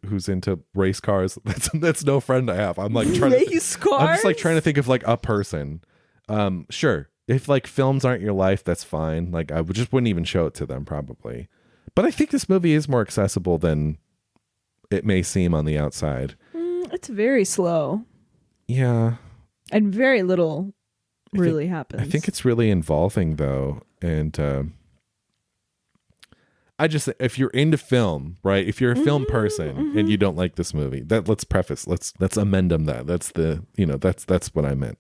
who's into race cars. That's no friend I have. I'm like trying race cars. I'm just like trying to think of like a person. Sure, if like films aren't your life, that's fine. Like I wouldn't even show it to them probably. But I think this movie is more accessible than it may seem on the outside. It's very slow. Yeah. And very little really happens. I think it's really involving though. And if you're into film, right? If you're a film person and you don't like this movie, let's amend them that. That's that's what I meant.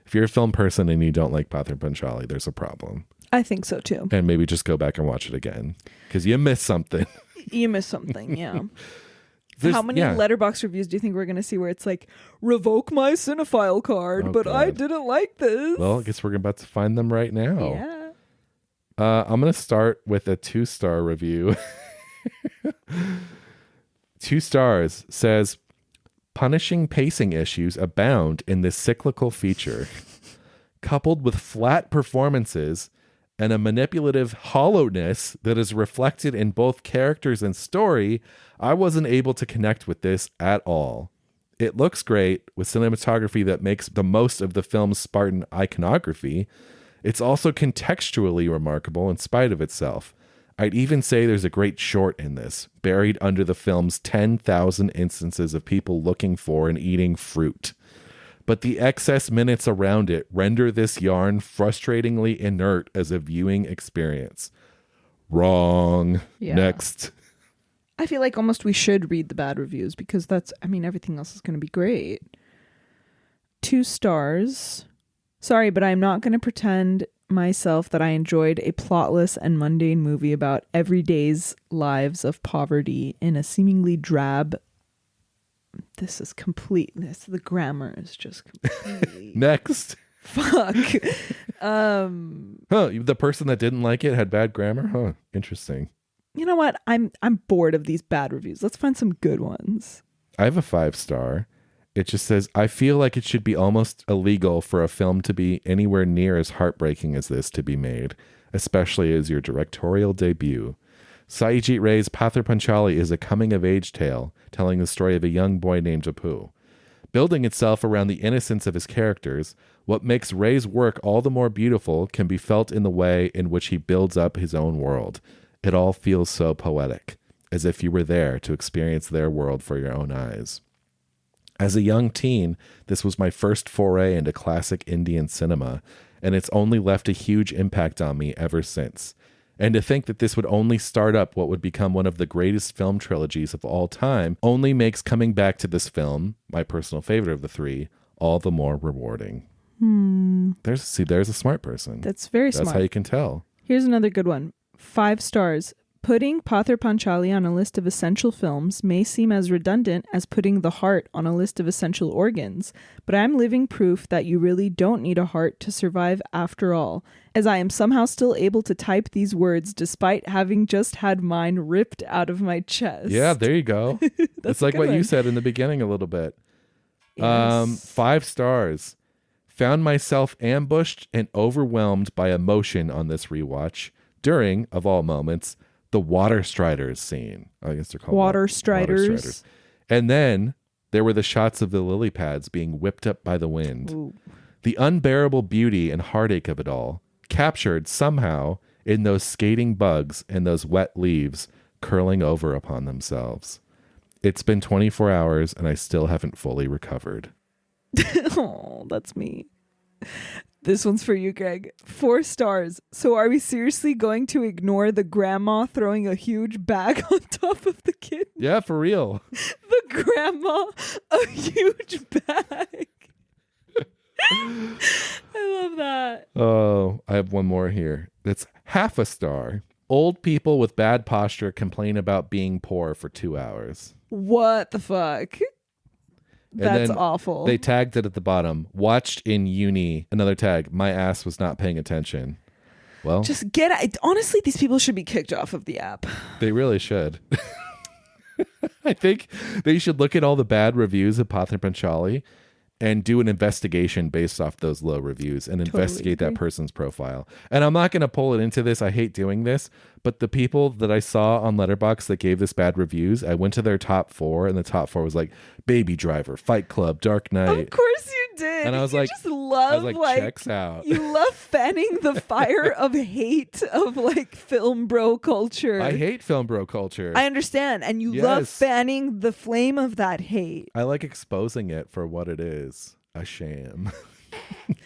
If you're a film person and you don't like Pather Panchali, there's a problem. I think so too. And maybe just go back and watch it again because you missed something. You missed something, yeah. How many Letterboxd reviews do you think we're going to see where it's like, revoke my cinephile card, but God. I didn't like this? Well, I guess we're about to find them right now. Yeah. I'm going to start with a 2-star review. 2 stars says, punishing pacing issues abound in this cyclical feature. Coupled with flat performances and a manipulative hollowness that is reflected in both characters and story, I wasn't able to connect with this at all. It looks great with cinematography that makes the most of the film's Spartan iconography. It's also contextually remarkable in spite of itself. I'd even say there's a great short in this, buried under the film's 10,000 instances of people looking for and eating fruit. But the excess minutes around it render this yarn frustratingly inert as a viewing experience. Wrong. Yeah. Next. I feel like almost we should read the bad reviews because everything else is going to be great. 2 stars. Sorry, but I'm not going to pretend myself that I enjoyed a plotless and mundane movie about everyday's lives of poverty in a seemingly drab. The grammar is just completely Next. fuck. The person that didn't like it had bad grammar? Huh. Interesting. You know what? I'm bored of these bad reviews. Let's find some good ones. I have a 5-star. It just says, I feel like it should be almost illegal for a film to be anywhere near as heartbreaking as this to be made, especially as your directorial debut. Satyajit Ray's Pather Panchali is a coming-of-age tale telling the story of a young boy named Apu. Building itself around the innocence of his characters, what makes Ray's work all the more beautiful can be felt in the way in which he builds up his own world. It all feels so poetic, as if you were there to experience their world for your own eyes. As a young teen, this was my first foray into classic Indian cinema, and it's only left a huge impact on me ever since. And to think that this would only start up what would become one of the greatest film trilogies of all time only makes coming back to this film, my personal favorite of the 3, all the more rewarding. There's a smart person. That's very smart. That's how you can tell. Here's another good one. 5 stars. Putting Pather Panchali on a list of essential films may seem as redundant as putting the heart on a list of essential organs, but I'm living proof that you really don't need a heart to survive after all, as I am somehow still able to type these words despite having just had mine ripped out of my chest. Yeah, there you go. It's like what you said in the beginning a little bit. Yes. 5 stars. Found myself ambushed and overwhelmed by emotion on this rewatch during, of all moments, the water striders scene. I guess they're called water striders. And then there were the shots of the lily pads being whipped up by the wind. Ooh. The unbearable beauty and heartache of it all, captured somehow in those skating bugs and those wet leaves curling over upon themselves. It's been 24 hours and I still haven't fully recovered. Oh, that's me. This one's for you, Greg. 4 stars. So are we seriously going to ignore the grandma throwing a huge bag on top of the kid? Yeah, for real. The grandma, a huge bag. I love that. Oh, I have one more here. That's half a star. Old people with bad posture complain about being poor for 2 hours. What the fuck? That's awful. They tagged it at the bottom. Watched in uni. Another tag. My ass was not paying attention. Well, just honestly, these people should be kicked off of the app. They really should. I think they should look at all the bad reviews of Pather Panchali and do an investigation based off those low reviews and investigate that person's profile. And I'm not going to pull it into this. I hate doing this. But the people that I saw on Letterboxd that gave this bad reviews, I went to their top 4, and the top 4 was like Baby Driver, Fight Club, Dark Knight. Of course you did. And I was just love checks out. You love fanning the fire of hate of like film bro culture. I hate film bro culture. I understand. And you love fanning the flame of that hate. I like exposing it for what it is. A sham.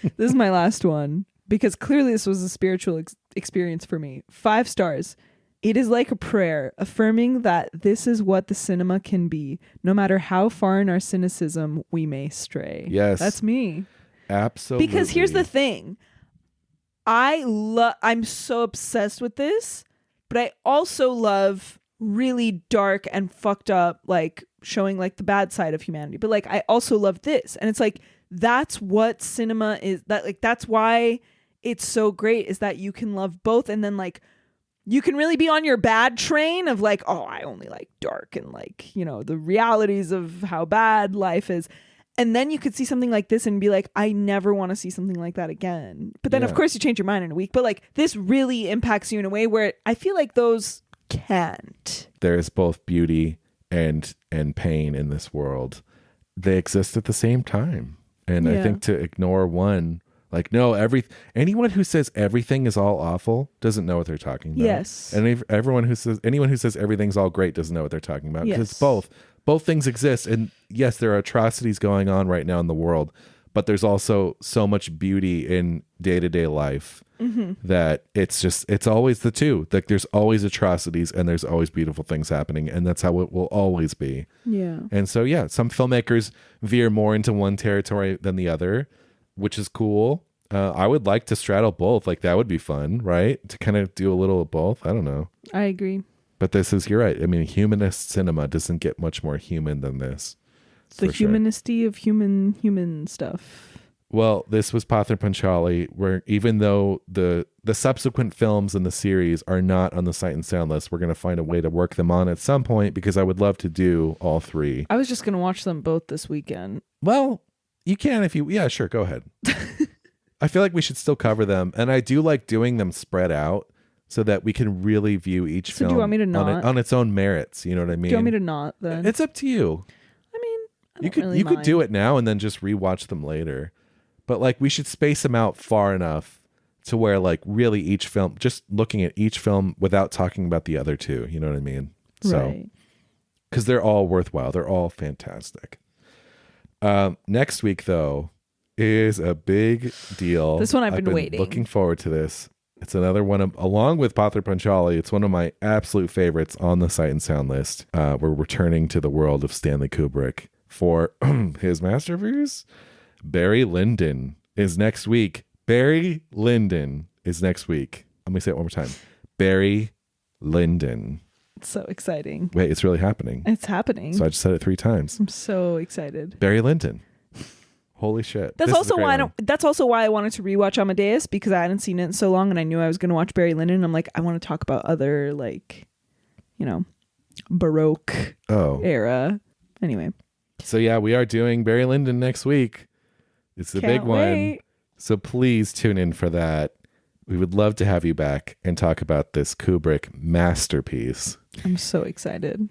This is my last one, because clearly this was a spiritual experience for me. 5 stars. It is like a prayer, affirming that this is what the cinema can be, no matter how far in our cynicism we may stray. Yes. That's me. Absolutely. Because here's the thing. I'm so obsessed with this, but I also love really dark and fucked up, like showing like the bad side of humanity. But like I also love this. And it's like that's what cinema is. That's why it's so great is that you can love both, and then like you can really be on your bad train of like, oh, I only like dark and like, you know, the realities of how bad life is. And then you could see something like this and be like, I never want to see something like that again. But then, of course, you change your mind in a week. But like this really impacts you in a way where I feel like those can't. There's both beauty and pain in this world. They exist at the same time. And I think to ignore one, like, no, anyone who says everything is all awful doesn't know what they're talking about. Yes. And anyone who says everything's all great doesn't know what they're talking about. Because it's both. Both things exist. And yes, there are atrocities going on right now in the world, but there's also so much beauty in day-to-day life that it's always the two. Like there's always atrocities and there's always beautiful things happening. And that's how it will always be. Yeah. And so, some filmmakers veer more into one territory than the other, which is cool. I would like to straddle both. Like that would be fun, right? To kind of do a little of both. I don't know. I agree. But you're right. I mean, humanist cinema doesn't get much more human than this. The humanisty of human stuff. Well, this was Pather Panchali, where even though the subsequent films in the series are not on the Sight and Sound list, we're going to find a way to work them on at some point because I would love to do all three. I was just going to watch them both this weekend. Well, you can if you... Yeah, sure. Go ahead. I feel like we should still cover them. And I do like doing them spread out so that we can really view each film do you want me to not? On its own merits. You know what I mean? Do you want me to not then? It's up to you. I mean, you could do it now and then just rewatch them later. But like we should space them out far enough to where like really each film, just looking at each film without talking about the other two. You know what I mean? So, because they're all worthwhile. They're all fantastic. Next week, though, is a big deal. This one I've been waiting. Looking forward to this. It's another one along with Pather Panchali. It's one of my absolute favorites on the Sight and Sound list. We're returning to the world of Stanley Kubrick for his masterpiece. Barry Lyndon is next week. Barry Lyndon is next week. Let me say it one more time. Barry Lyndon. It's so exciting. Wait, it's really happening. It's happening. So I just said it 3 times. I'm so excited. Barry Lyndon. Holy shit. That's also why I wanted to rewatch Amadeus, because I hadn't seen it in so long and I knew I was going to watch Barry Lyndon. I'm like, I want to talk about other like, you know, Baroque era. Anyway. So yeah, we are doing Barry Lyndon next week. It's the big one. So please tune in for that. We would love to have you back and talk about this Kubrick masterpiece. I'm so excited.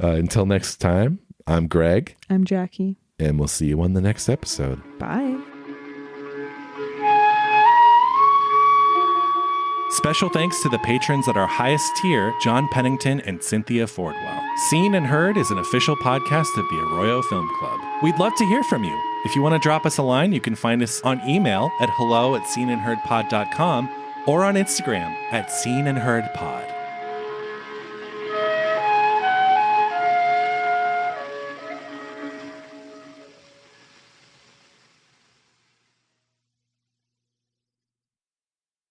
Until next time, I'm Greg. I'm Jackie. And we'll see you on the next episode. Bye. Special thanks to the patrons at our highest tier, John Pennington and Cynthia Fordwell. Seen and Heard is an official podcast of the Arroyo Film Club. We'd love to hear from you. If you want to drop us a line, you can find us on email at hello@seenandheardpod.com or on Instagram @seenandheardpod.